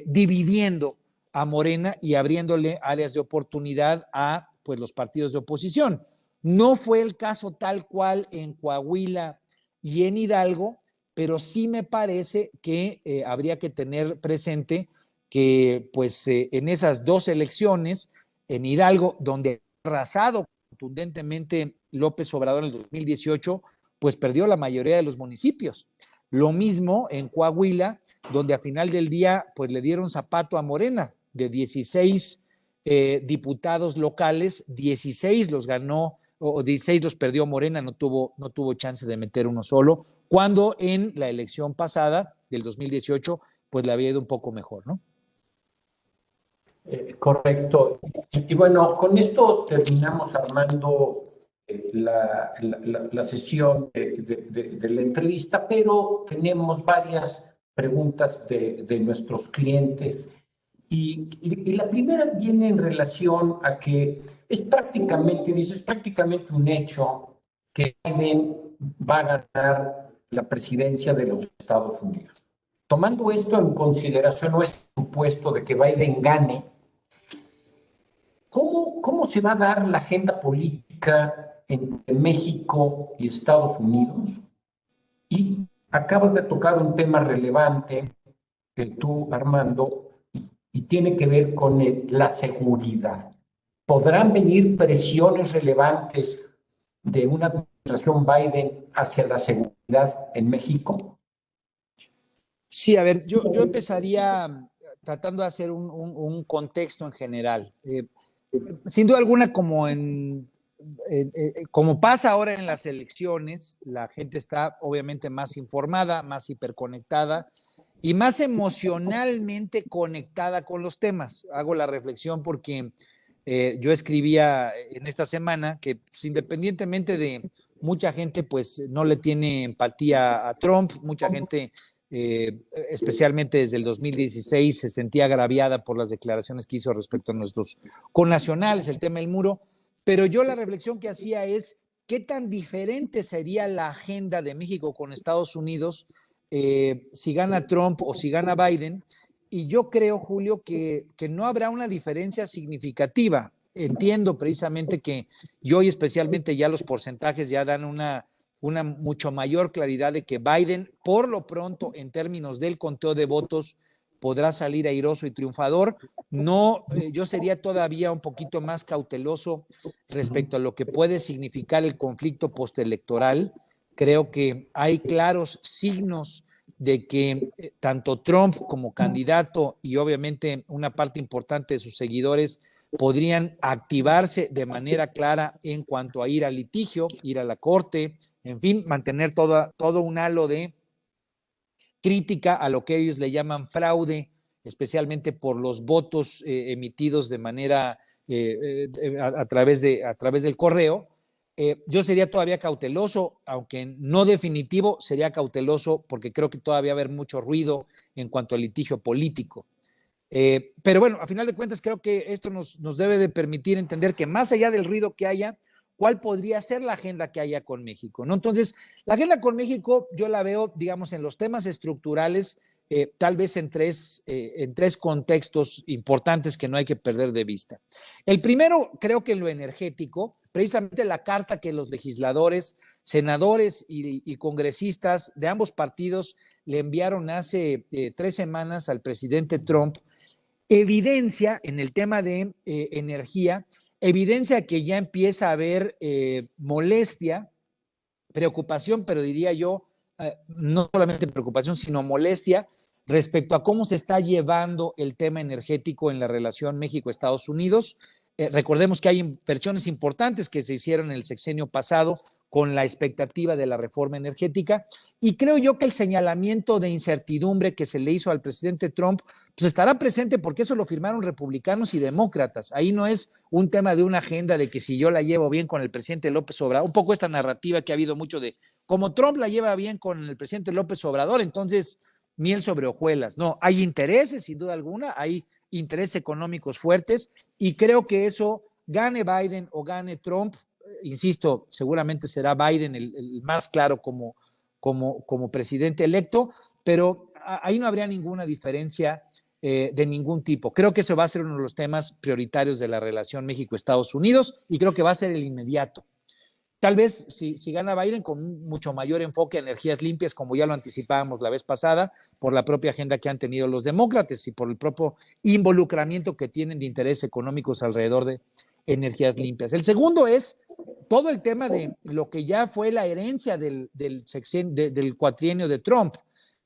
dividiendo a Morena y abriéndole áreas de oportunidad a pues los partidos de oposición. No fue el caso tal cual en Coahuila y en Hidalgo, pero sí me parece que habría que tener presente que pues en esas 2 elecciones, en Hidalgo, donde ha arrasado contundentemente López Obrador en el 2018, pues perdió la mayoría de los municipios. Lo mismo en Coahuila, donde a final del día pues le dieron zapato a Morena. De 16 diputados locales, 16 los ganó, o 16 los perdió Morena, no tuvo chance de meter uno solo, cuando en la elección pasada del 2018 pues le había ido un poco mejor, ¿no? Correcto. Y bueno, con esto terminamos, Armando, la sesión de la entrevista, pero tenemos varias preguntas de nuestros clientes. Y la primera viene en relación a que es prácticamente un hecho que Biden va a ganar la presidencia de los Estados Unidos. Tomando esto en consideración, o este supuesto de que Biden gane, ¿cómo se va a dar la agenda política entre México y Estados Unidos? Y acabas de tocar un tema relevante que tú, Armando, y tiene que ver con la seguridad. ¿Podrán venir presiones relevantes de una administración Biden hacia la seguridad en México? Sí, a ver, yo empezaría tratando de hacer un contexto en general. Sin duda alguna, como pasa ahora en las elecciones, la gente está obviamente más informada, más hiperconectada y más emocionalmente conectada con los temas. Hago la reflexión porque yo escribía en esta semana que pues, independientemente de mucha gente pues no le tiene empatía a Trump, mucha gente especialmente desde el 2016 se sentía agraviada por las declaraciones que hizo respecto a nuestros connacionales, el tema del muro, pero yo la reflexión que hacía es qué tan diferente sería la agenda de México con Estados Unidos si gana Trump o si gana Biden, y yo creo, Julio, que no habrá una diferencia significativa. Entiendo precisamente que yo y especialmente ya los porcentajes ya dan una mucho mayor claridad de que Biden, por lo pronto, en términos del conteo de votos, podrá salir airoso y triunfador. No, yo sería todavía un poquito más cauteloso respecto a lo que puede significar el conflicto postelectoral. Creo que hay claros signos de que tanto Trump como candidato y obviamente una parte importante de sus seguidores podrían activarse de manera clara en cuanto a ir al litigio, ir a la corte, en fin, mantener todo un halo de crítica a lo que ellos le llaman fraude, especialmente por los votos emitidos de manera a través del correo. Yo sería todavía cauteloso, aunque no definitivo, sería cauteloso porque creo que todavía va a haber mucho ruido en cuanto al litigio político. Pero bueno, a final de cuentas creo que esto nos debe de permitir entender que más allá del ruido que haya, ¿cuál podría ser la agenda que haya con México? ¿No? Entonces, la agenda con México yo la veo, digamos, en los temas estructurales, tal vez en tres contextos importantes que no hay que perder de vista. El primero, creo que en lo energético, precisamente la carta que los legisladores, senadores y congresistas de ambos partidos le enviaron hace 3 semanas al presidente Trump, evidencia en el tema de energía, evidencia que ya empieza a haber molestia, preocupación, pero diría yo, no solamente preocupación, sino molestia respecto a cómo se está llevando el tema energético en la relación México-Estados Unidos. Recordemos que hay inversiones importantes que se hicieron en el sexenio pasado con la expectativa de la reforma energética, y creo yo que el señalamiento de incertidumbre que se le hizo al presidente Trump pues estará presente porque eso lo firmaron republicanos y demócratas. Ahí no es un tema de una agenda de que si yo la llevo bien con el presidente López Obrador, un poco esta narrativa que ha habido mucho de como Trump la lleva bien con el presidente López Obrador, entonces miel sobre hojuelas. No, hay intereses sin duda alguna, hay intereses económicos fuertes, y creo que eso, gane Biden o gane Trump, insisto, seguramente será Biden el más claro como presidente electo, pero ahí no habría ninguna diferencia de ningún tipo. Creo que eso va a ser uno de los temas prioritarios de la relación México-Estados Unidos, y creo que va a ser el inmediato. Tal vez si gana Biden con mucho mayor enfoque a energías limpias, como ya lo anticipábamos la vez pasada, por la propia agenda que han tenido los demócratas y por el propio involucramiento que tienen de intereses económicos alrededor de energías limpias. El segundo es todo el tema de lo que ya fue la herencia del cuatrienio de Trump,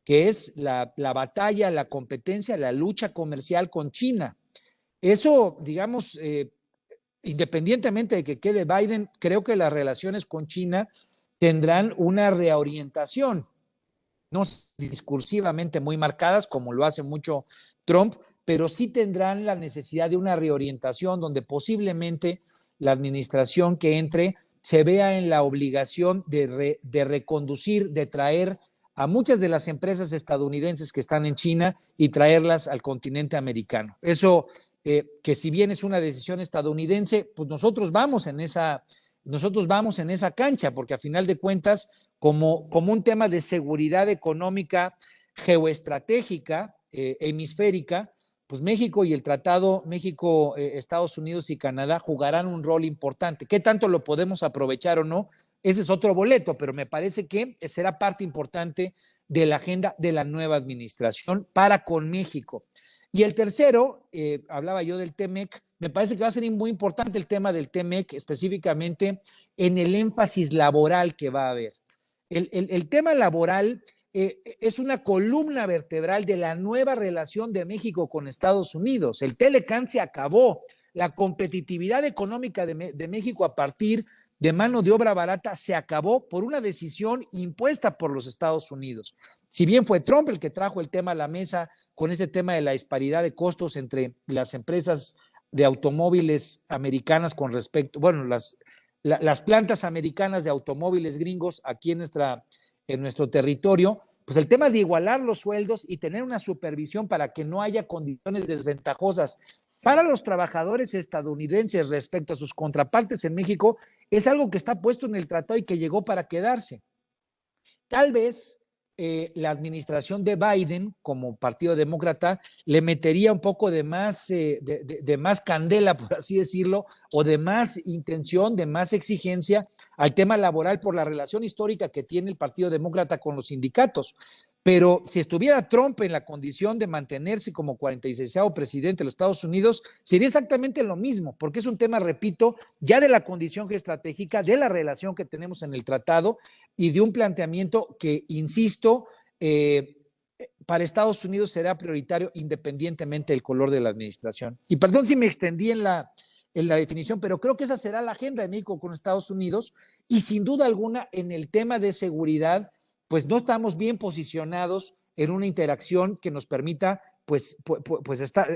que es la batalla, la competencia, la lucha comercial con China. Eso, digamos, independientemente de que quede Biden, creo que las relaciones con China tendrán una reorientación, no discursivamente muy marcadas como lo hace mucho Trump, pero sí tendrán la necesidad de una reorientación donde posiblemente la administración que entre se vea en la obligación de reconducir, de traer a muchas de las empresas estadounidenses que están en China y traerlas al continente americano. Eso que si bien es una decisión estadounidense, pues nosotros vamos en esa cancha, porque a final de cuentas, como un tema de seguridad económica geoestratégica, hemisférica, pues México y el tratado México, Estados Unidos y Canadá jugarán un rol importante. ¿Qué tanto lo podemos aprovechar o no? Ese es otro boleto, pero me parece que será parte importante de la agenda de la nueva administración para con México. Y el tercero, hablaba yo del TEMEC, me parece que va a ser muy importante el tema del TEMEC, específicamente en el énfasis laboral que va a haber. El tema laboral es una columna vertebral de la nueva relación de México con Estados Unidos. El Telecán se acabó. La competitividad económica de México a partir de mano de obra barata se acabó por una decisión impuesta por los Estados Unidos. Si bien fue Trump el que trajo el tema a la mesa con este tema de la disparidad de costos entre las empresas de automóviles americanas con respecto, bueno, las plantas americanas de automóviles gringos aquí en nuestro territorio, pues el tema de igualar los sueldos y tener una supervisión para que no haya condiciones desventajosas para los trabajadores estadounidenses respecto a sus contrapartes en México es algo que está puesto en el tratado y que llegó para quedarse. Tal vez la administración de Biden, como Partido Demócrata, le metería un poco de más candela, por así decirlo, o de más intención, de más exigencia al tema laboral por la relación histórica que tiene el Partido Demócrata con los sindicatos. Pero si estuviera Trump en la condición de mantenerse como 46º presidente de los Estados Unidos, sería exactamente lo mismo, porque es un tema, repito, ya de la condición geoestratégica, de la relación que tenemos en el tratado y de un planteamiento que, insisto, para Estados Unidos será prioritario independientemente del color de la administración. Y perdón si me extendí en la definición, pero creo que esa será la agenda de México con Estados Unidos y sin duda alguna en el tema de seguridad, pues no estamos bien posicionados en una interacción que nos permita,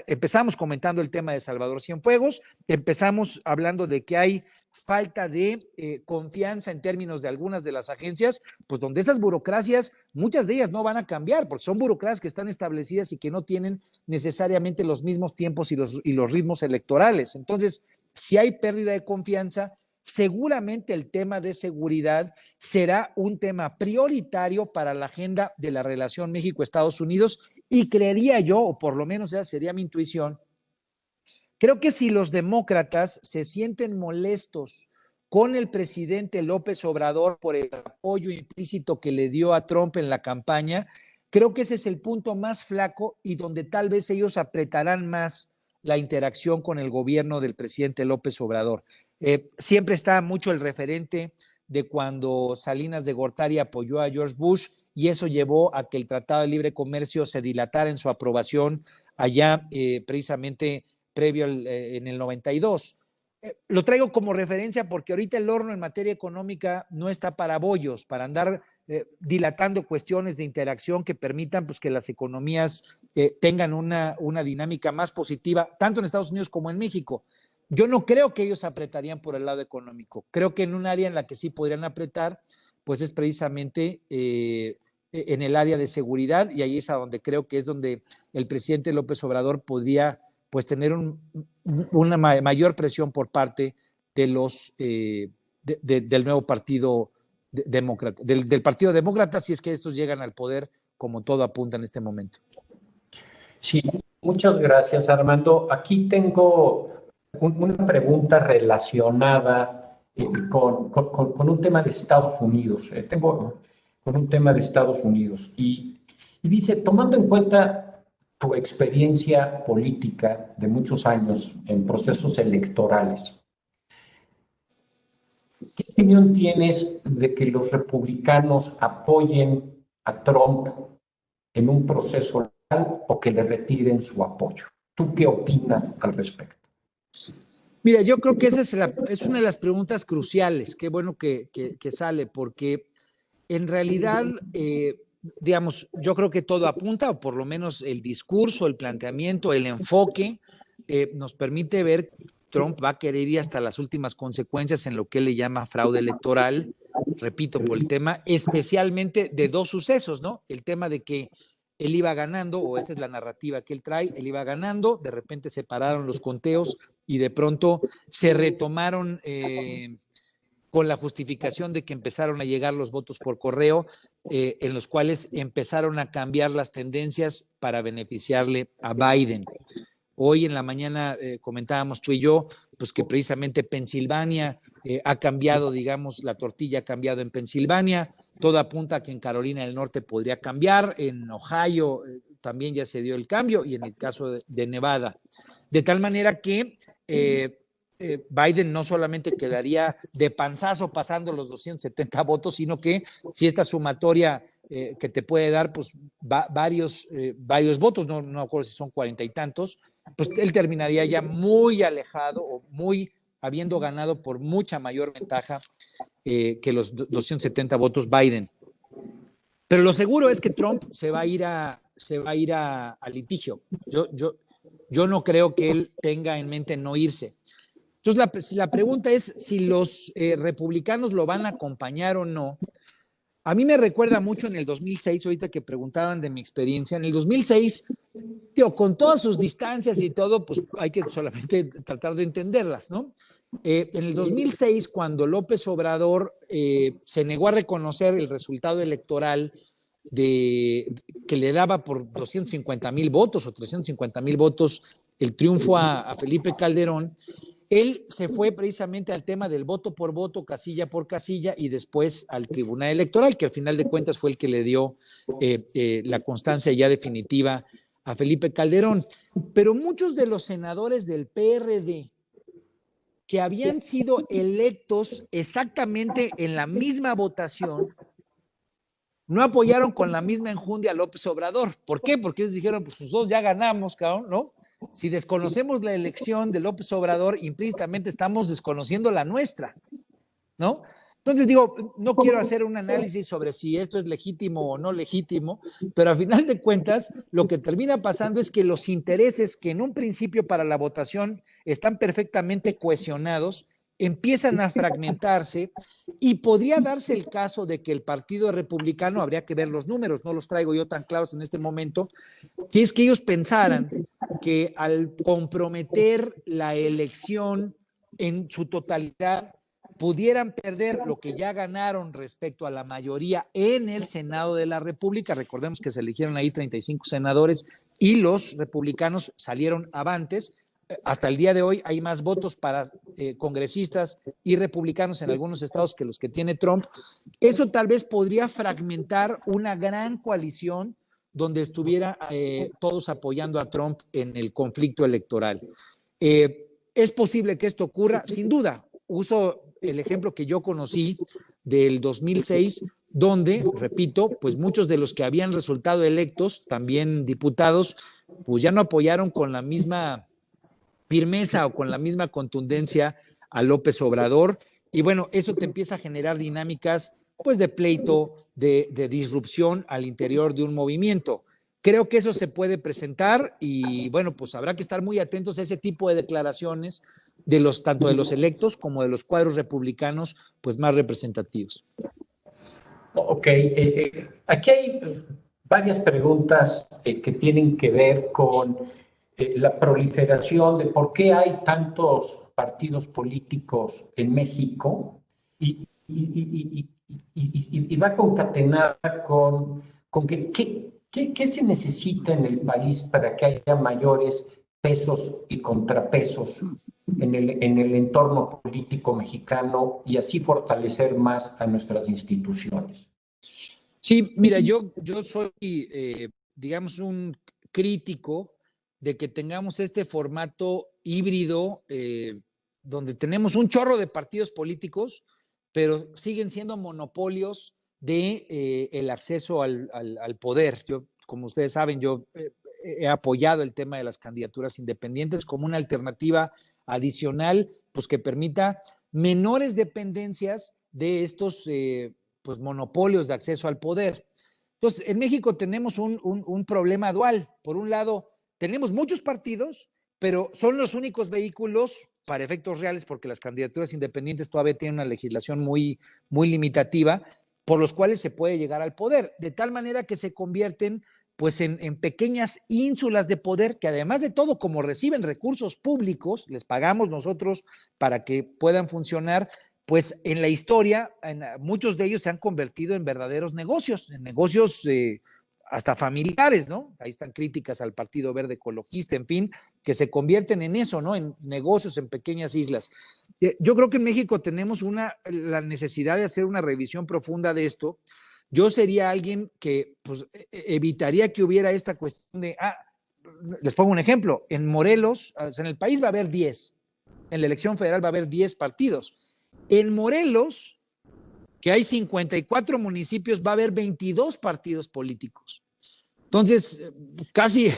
empezamos comentando el tema de Salvador Cienfuegos, empezamos hablando de que hay falta de confianza en términos de algunas de las agencias, pues donde esas burocracias, muchas de ellas no van a cambiar, porque son burocracias que están establecidas y que no tienen necesariamente los mismos tiempos y los ritmos electorales. Entonces, si hay pérdida de confianza, seguramente el tema de seguridad será un tema prioritario para la agenda de la relación México-Estados Unidos y creería yo, o por lo menos esa sería mi intuición, creo que si los demócratas se sienten molestos con el presidente López Obrador por el apoyo implícito que le dio a Trump en la campaña, creo que ese es el punto más flaco y donde tal vez ellos apretarán más la interacción con el gobierno del presidente López Obrador. Siempre está mucho el referente de cuando Salinas de Gortari apoyó a George Bush y eso llevó a que el Tratado de Libre Comercio se dilatara en su aprobación allá precisamente previo en el 92. Lo traigo como referencia porque ahorita el horno en materia económica no está para bollos, para andar dilatando cuestiones de interacción que permitan pues, que las economías tengan una dinámica más positiva, tanto en Estados Unidos como en México. Yo no creo que ellos apretarían por el lado económico. Creo que en un área en la que sí podrían apretar, pues es precisamente en el área de seguridad y ahí es a donde creo que es donde el presidente López Obrador podría pues tener una mayor presión por parte de del nuevo partido demócrata, del partido demócrata, si es que estos llegan al poder, como todo apunta en este momento. Sí, muchas gracias, Armando. Aquí tengo una pregunta relacionada con un tema de Estados Unidos. Tengo con un tema de Estados Unidos y dice, tomando en cuenta tu experiencia política de muchos años en procesos electorales, ¿qué opinión tienes de que los republicanos apoyen a Trump en un proceso legal o que le retiren su apoyo? ¿Tú qué opinas al respecto? Mira, yo creo que esa es una de las preguntas cruciales. Qué bueno que sale, porque en realidad, digamos, yo creo que todo apunta, o por lo menos el discurso, el planteamiento, el enfoque, nos permite ver que Trump va a querer ir hasta las últimas consecuencias en lo que él le llama fraude electoral, repito, por el tema especialmente de dos sucesos, ¿no? El tema de que él iba ganando, o esa es la narrativa que él trae, él iba ganando, de repente se pararon los conteos y de pronto se retomaron con la justificación de que empezaron a llegar los votos por correo, en los cuales empezaron a cambiar las tendencias para beneficiarle a Biden. Hoy en la mañana comentábamos tú y yo, pues que precisamente Pensilvania ha cambiado, digamos, la tortilla ha cambiado en Pensilvania, todo apunta a que en Carolina del Norte podría cambiar, en Ohio también ya se dio el cambio y en el caso de Nevada. De tal manera que Biden no solamente quedaría de panzazo pasando los 270 votos, sino que si esta sumatoria que te puede dar pues varios votos, no me acuerdo si son 40 y tantos, pues él terminaría ya muy alejado o muy habiendo ganado por mucha mayor ventaja que los 270 votos Biden. Pero lo seguro es que Trump se va a ir a litigio. Yo no creo que él tenga en mente no irse. Entonces la pregunta es si los republicanos lo van a acompañar o no. A mí me recuerda mucho en el 2006, ahorita que preguntaban de mi experiencia, en el 2006, con todas sus distancias y todo, pues hay que solamente tratar de entenderlas, ¿no? En el 2006, cuando López Obrador se negó a reconocer el resultado electoral que le daba por 250,000 votos o 350,000 votos el triunfo a Felipe Calderón, él se fue precisamente al tema del voto por voto, casilla por casilla, y después al Tribunal Electoral, que al final de cuentas fue el que le dio la constancia ya definitiva a Felipe Calderón. Pero muchos de los senadores del PRD que habían sido electos exactamente en la misma votación, no apoyaron con la misma enjundia a López Obrador. ¿Por qué? Porque ellos dijeron, pues nosotros ya ganamos, cabrón, ¿no? Si desconocemos la elección de López Obrador, implícitamente estamos desconociendo la nuestra, ¿no? Entonces digo, no quiero hacer un análisis sobre si esto es legítimo o no legítimo, pero a final de cuentas lo que termina pasando es que los intereses que en un principio para la votación están perfectamente cohesionados, empiezan a fragmentarse y podría darse el caso de que el Partido Republicano, habría que ver los números, no los traigo yo tan claros en este momento, que es que ellos pensaran que al comprometer la elección en su totalidad, pudieran perder lo que ya ganaron respecto a la mayoría en el Senado de la República. Recordemos que se eligieron ahí 35 senadores y los republicanos salieron avantes. Hasta el día de hoy hay más votos para congresistas y republicanos en algunos estados que los que tiene Trump. Eso tal vez podría fragmentar una gran coalición donde estuviera todos apoyando a Trump en el conflicto electoral. ¿Es posible que esto ocurra? Sin duda. Uso el ejemplo que yo conocí del 2006, donde, repito, pues muchos de los que habían resultado electos, también diputados, pues ya no apoyaron con la misma firmeza o con la misma contundencia a López Obrador. Y bueno, eso te empieza a generar dinámicas pues de pleito, de disrupción al interior de un movimiento. Creo que eso se puede presentar y bueno, pues habrá que estar muy atentos a ese tipo de declaraciones de los, tanto de los electos como de los cuadros republicanos pues más representativos. Ok, aquí hay varias preguntas que tienen que ver con la proliferación de por qué hay tantos partidos políticos en México y va concatenada con que qué se necesita en el país para que haya mayores pesos y contrapesos en el entorno político mexicano y así fortalecer más a nuestras instituciones. Sí, mira, yo soy, digamos, un crítico de que tengamos este formato híbrido donde tenemos un chorro de partidos políticos, pero siguen siendo monopolios de el acceso al poder. Yo, como ustedes saben, yo he apoyado el tema de las candidaturas independientes como una alternativa adicional, pues que permita menores dependencias de estos pues monopolios de acceso al poder. Entonces, en México tenemos un problema dual. Por un lado, tenemos muchos partidos, pero son los únicos vehículos para efectos reales, porque las candidaturas independientes todavía tienen una legislación muy, muy limitativa, por los cuales se puede llegar al poder, de tal manera que se convierten pues en pequeñas ínsulas de poder que además de todo, como reciben recursos públicos, les pagamos nosotros para que puedan funcionar, pues en la historia muchos de ellos se han convertido en verdaderos negocios, en negocios hasta familiares, ¿no? Ahí están críticas al Partido Verde Ecologista, en fin, que se convierten en eso, ¿no? En negocios en pequeñas islas. Yo creo que en México tenemos la necesidad de hacer una revisión profunda de esto. Yo sería alguien que pues, evitaría que hubiera esta cuestión de, les pongo un ejemplo, en Morelos, o sea, en el país va a haber 10, en la elección federal va a haber 10 partidos. En Morelos, que hay 54 municipios, va a haber 22 partidos políticos. Entonces, casi,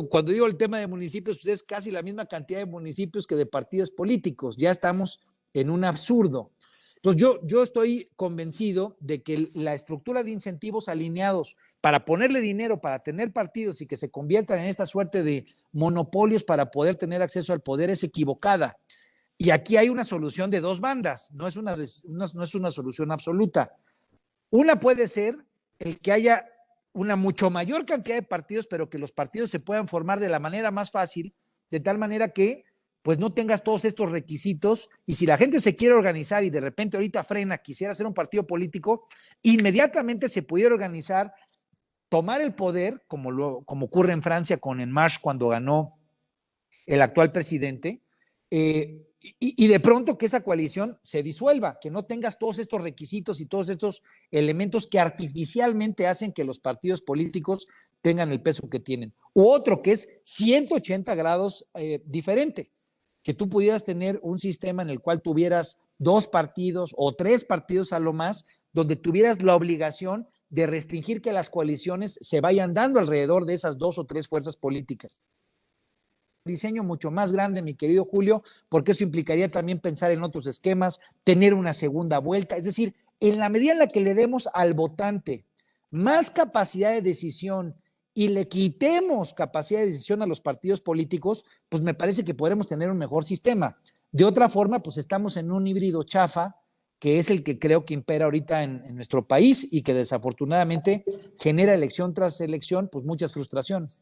cuando digo el tema de municipios, pues es casi la misma cantidad de municipios que de partidos políticos. Ya estamos en un absurdo. Entonces, yo estoy convencido de que la estructura de incentivos alineados para ponerle dinero, para tener partidos y que se conviertan en esta suerte de monopolios para poder tener acceso al poder es equivocada. Y aquí hay una solución de dos bandas, no es una solución absoluta. Una puede ser el que haya una mucho mayor cantidad de partidos, pero que los partidos se puedan formar de la manera más fácil, de tal manera que pues no tengas todos estos requisitos, y si la gente se quiere organizar y de repente ahorita frena, quisiera hacer un partido político, inmediatamente se pudiera organizar, tomar el poder, como ocurre en Francia con En Marche cuando ganó el actual presidente, y de pronto que esa coalición se disuelva, que no tengas todos estos requisitos y todos estos elementos que artificialmente hacen que los partidos políticos tengan el peso que tienen. U otro que es 180 grados diferente, que tú pudieras tener un sistema en el cual tuvieras 2 partidos o 3 partidos a lo más, donde tuvieras la obligación de restringir que las coaliciones se vayan dando alrededor de esas 2 o 3 fuerzas políticas. Diseño mucho más grande, mi querido Julio, porque eso implicaría también pensar en otros esquemas, tener una segunda vuelta, es decir, en la medida en la que le demos al votante más capacidad de decisión y le quitemos capacidad de decisión a los partidos políticos, pues me parece que podremos tener un mejor sistema. De otra forma, pues estamos en un híbrido chafa, que es el que creo que impera ahorita en nuestro país y que desafortunadamente genera elección tras elección, pues muchas frustraciones.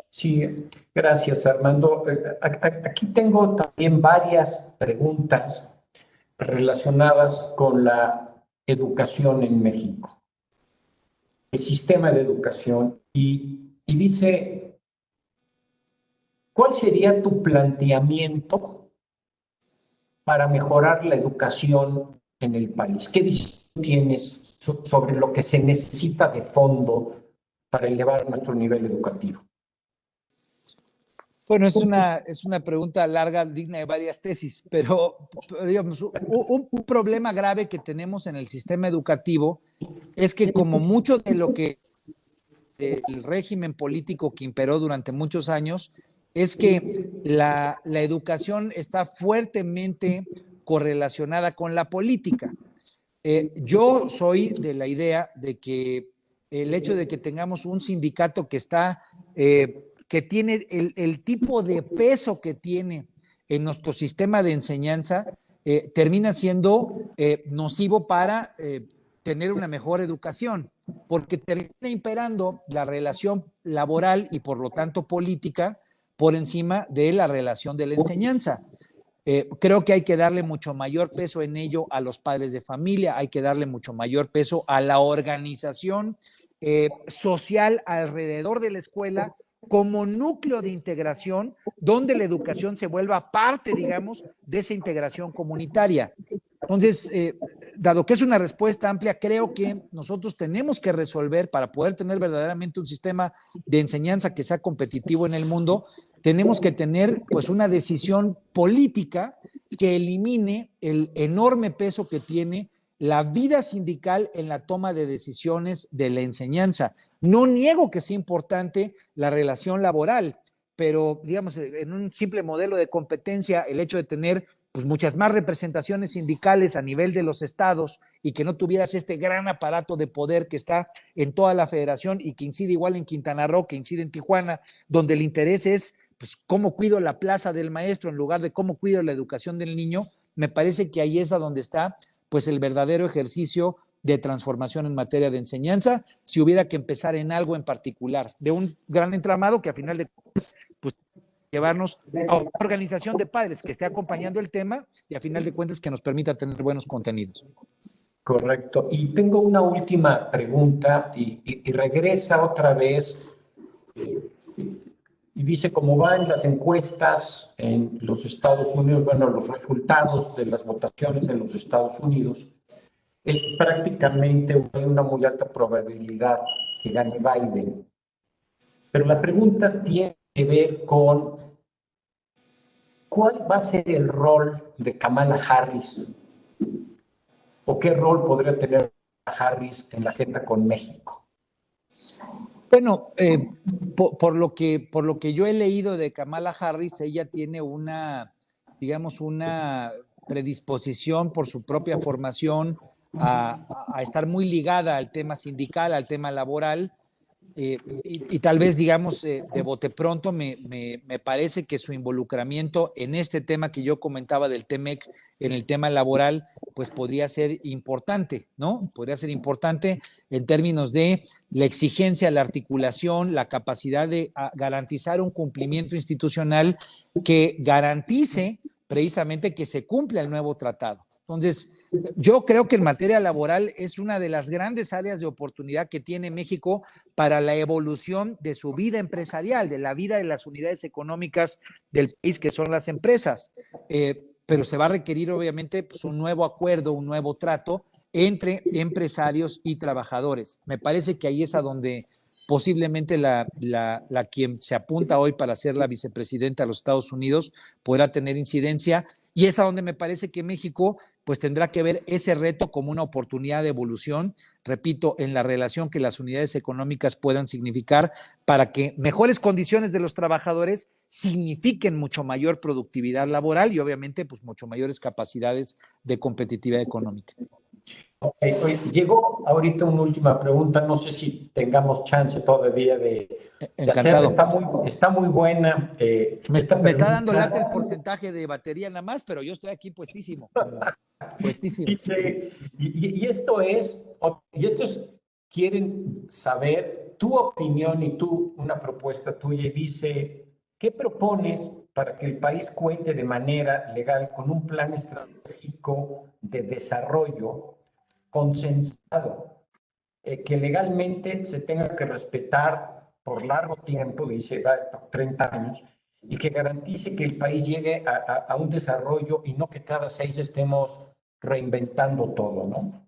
Sí, gracias, Armando. Aquí tengo también varias preguntas relacionadas con la educación en México, el sistema de educación, y dice, ¿cuál sería tu planteamiento para mejorar la educación en el país? ¿Qué visión tienes sobre lo que se necesita de fondo para elevar nuestro nivel educativo? Bueno, es una pregunta larga, digna de varias tesis, pero digamos, un problema grave que tenemos en el sistema educativo es que como mucho de lo que el régimen político que imperó durante muchos años, es que la educación está fuertemente correlacionada con la política. Yo soy de la idea de que el hecho de que tengamos un sindicato que está, que tiene el tipo de peso que tiene en nuestro sistema de enseñanza, termina siendo nocivo para tener una mejor educación, porque termina imperando la relación laboral y por lo tanto política por encima de la relación de la enseñanza. Creo que hay que darle mucho mayor peso en ello a los padres de familia, hay que darle mucho mayor peso a la organización social alrededor de la escuela como núcleo de integración, donde la educación se vuelva parte, digamos, de esa integración comunitaria. Entonces, dado que es una respuesta amplia, creo que nosotros tenemos que resolver, para poder tener verdaderamente un sistema de enseñanza que sea competitivo en el mundo, tenemos que tener pues una decisión política que elimine el enorme peso que tiene la vida sindical en la toma de decisiones de la enseñanza. No niego que sea importante la relación laboral, pero digamos, en un simple modelo de competencia, el hecho de tener pues muchas más representaciones sindicales a nivel de los estados y que no tuvieras este gran aparato de poder que está en toda la federación y que incide igual en Quintana Roo, que incide en Tijuana, donde el interés es pues cómo cuido la plaza del maestro en lugar de cómo cuido la educación del niño, me parece que ahí es a donde está pues el verdadero ejercicio de transformación en materia de enseñanza, si hubiera que empezar en algo en particular, de un gran entramado que a final de cuentas, pues llevarnos a una organización de padres que esté acompañando el tema y a final de cuentas que nos permita tener buenos contenidos. Correcto. Y tengo una última pregunta y regresa otra vez y dice, cómo van las encuestas en los Estados Unidos, bueno, los resultados de las votaciones en los Estados Unidos, es prácticamente hay una muy alta probabilidad que gane Biden. Pero la pregunta tiene que ver con ¿cuál va a ser el rol de Kamala Harris? ¿O qué rol podría tener Harris en la agenda con México? Bueno, por lo que yo he leído de Kamala Harris, ella tiene una, digamos, una predisposición por su propia formación a estar muy ligada al tema sindical, al tema laboral, y tal vez, digamos, de bote pronto, me parece que su involucramiento en este tema que yo comentaba del TEMEC, en el tema laboral, pues podría ser importante, ¿no? Podría ser importante en términos de la exigencia, la articulación, la capacidad de garantizar un cumplimiento institucional que garantice precisamente que se cumpla el nuevo tratado. Entonces, yo creo que en materia laboral es una de las grandes áreas de oportunidad que tiene México para la evolución de su vida empresarial, de la vida de las unidades económicas del país, que son las empresas. Pero se va a requerir, obviamente, pues, un nuevo acuerdo, un nuevo trato entre empresarios y trabajadores. Me parece que ahí es a donde posiblemente la quien se apunta hoy para ser la vicepresidenta de los Estados Unidos podrá tener incidencia, y es a donde me parece que México pues tendrá que ver ese reto como una oportunidad de evolución, repito, en la relación que las unidades económicas puedan significar para que mejores condiciones de los trabajadores signifiquen mucho mayor productividad laboral y obviamente pues mucho mayores capacidades de competitividad económica. Okay. Oye, llegó ahorita una última pregunta, no sé si tengamos chance todavía de hacerla, está muy buena. Me está dando lata el porcentaje de batería nada más, pero yo estoy aquí puestísimo. Puestísimo. Y esto es, quieren saber tu opinión y una propuesta tuya, y dice, ¿qué propones para que el país cuente de manera legal con un plan estratégico de desarrollo consensado, que legalmente se tenga que respetar por largo tiempo, dice, por 30 años, y que garantice que el país llegue a un desarrollo y no que cada 6 estemos reinventando todo, ¿no?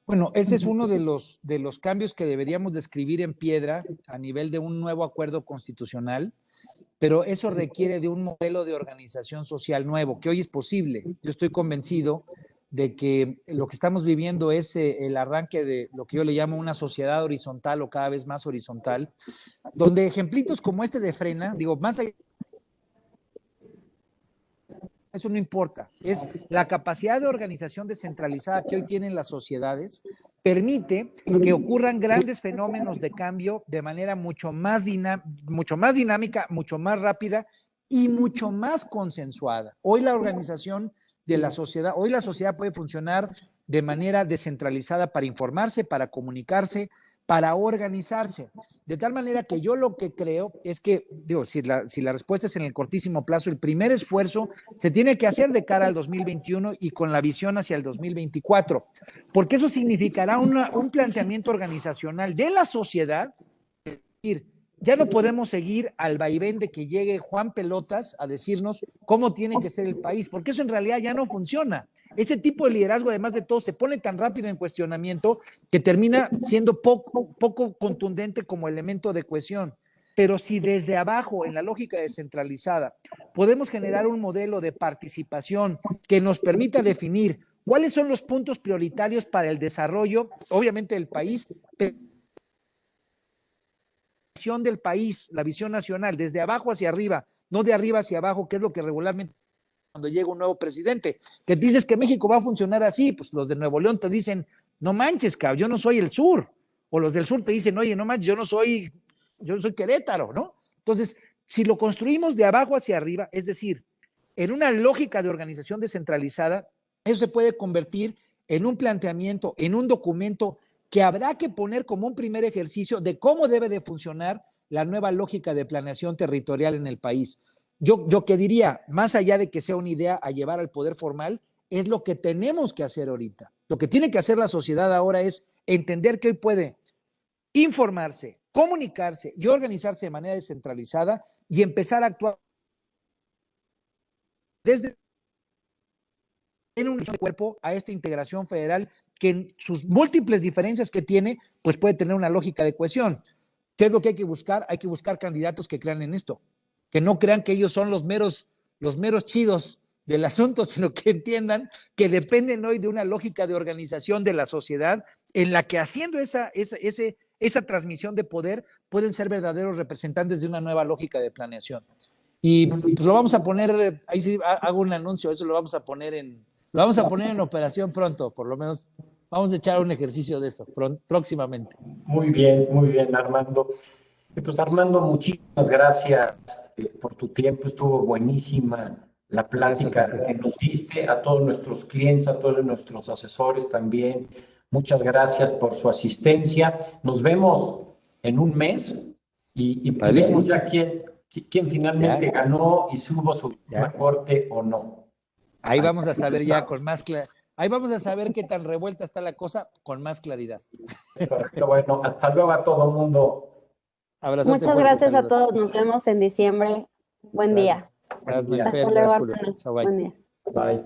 Bueno, ese es uno de los cambios que deberíamos de escribir en piedra a nivel de un nuevo acuerdo constitucional, pero eso requiere de un modelo de organización social nuevo, que hoy es posible. Yo estoy convencido de que lo que estamos viviendo es el arranque de lo que yo le llamo una sociedad horizontal o cada vez más horizontal, donde ejemplitos como este de Frena, digo, más allá, eso no importa, es la capacidad de organización descentralizada que hoy tienen las sociedades, permite que ocurran grandes fenómenos de cambio de manera mucho más dinámica, mucho más rápida y mucho más consensuada. Hoy la organización de la sociedad, hoy la sociedad puede funcionar de manera descentralizada para informarse, para comunicarse, para organizarse. De tal manera que yo lo que creo es que, digo, si la respuesta es en el cortísimo plazo, el primer esfuerzo se tiene que hacer de cara al 2021 y con la visión hacia el 2024, porque eso significará un planteamiento organizacional de la sociedad. Es decir, ya no podemos seguir al vaivén de que llegue Juan Pelotas a decirnos cómo tiene que ser el país, porque eso en realidad ya no funciona. Ese tipo de liderazgo, además de todo, se pone tan rápido en cuestionamiento que termina siendo poco contundente como elemento de cohesión. Pero si desde abajo, en la lógica descentralizada, podemos generar un modelo de participación que nos permita definir cuáles son los puntos prioritarios para el desarrollo, obviamente del país, pero del país, la visión nacional, desde abajo hacia arriba, no de arriba hacia abajo, que es lo que regularmente cuando llega un nuevo presidente, que dices que México va a funcionar así, pues los de Nuevo León te dicen, no manches, cabrón, yo no soy el sur, o los del sur te dicen, oye, no manches, yo no soy Querétaro, ¿no? Entonces, si lo construimos de abajo hacia arriba, es decir, en una lógica de organización descentralizada, eso se puede convertir en un planteamiento, en un documento que habrá que poner como un primer ejercicio de cómo debe de funcionar la nueva lógica de planeación territorial en el país. Yo que diría, más allá de que sea una idea a llevar al poder formal, es lo que tenemos que hacer ahorita. Lo que tiene que hacer la sociedad ahora es entender que hoy puede informarse, comunicarse y organizarse de manera descentralizada y empezar a actuar desde en un cuerpo a esta integración federal que en sus múltiples diferencias que tiene, pues puede tener una lógica de cohesión. ¿Qué es lo que hay que buscar? Hay que buscar candidatos que crean en esto, que no crean que ellos son los meros chidos del asunto, sino que entiendan que dependen hoy de una lógica de organización de la sociedad en la que haciendo esa transmisión de poder pueden ser verdaderos representantes de una nueva lógica de planeación. Y pues lo vamos a poner, ahí sí hago un anuncio, eso lo vamos a poner en operación pronto, por lo menos vamos a echar un ejercicio de eso próximamente. Muy bien, Armando. Pues Armando, muchísimas gracias por tu tiempo, estuvo buenísima la plática que nos diste, a todos nuestros clientes, a todos nuestros asesores también. Muchas gracias por su asistencia. Nos vemos en un mes y vemos ya quién finalmente ganó y subo su corte o no. Ahí vamos a saber ya con más claridad. Ahí vamos a saber qué tan revuelta está la cosa con más claridad. Correcto, bueno, hasta luego a todo mundo. Abrazote Muchas fuerte, gracias a saludos. todos. Nos vemos en diciembre. Buen Gracias. día. Gracias, Buen día. Marifer, Hasta luego, gracias, Julio. Armando. Chao, bye. Buen día. Bye.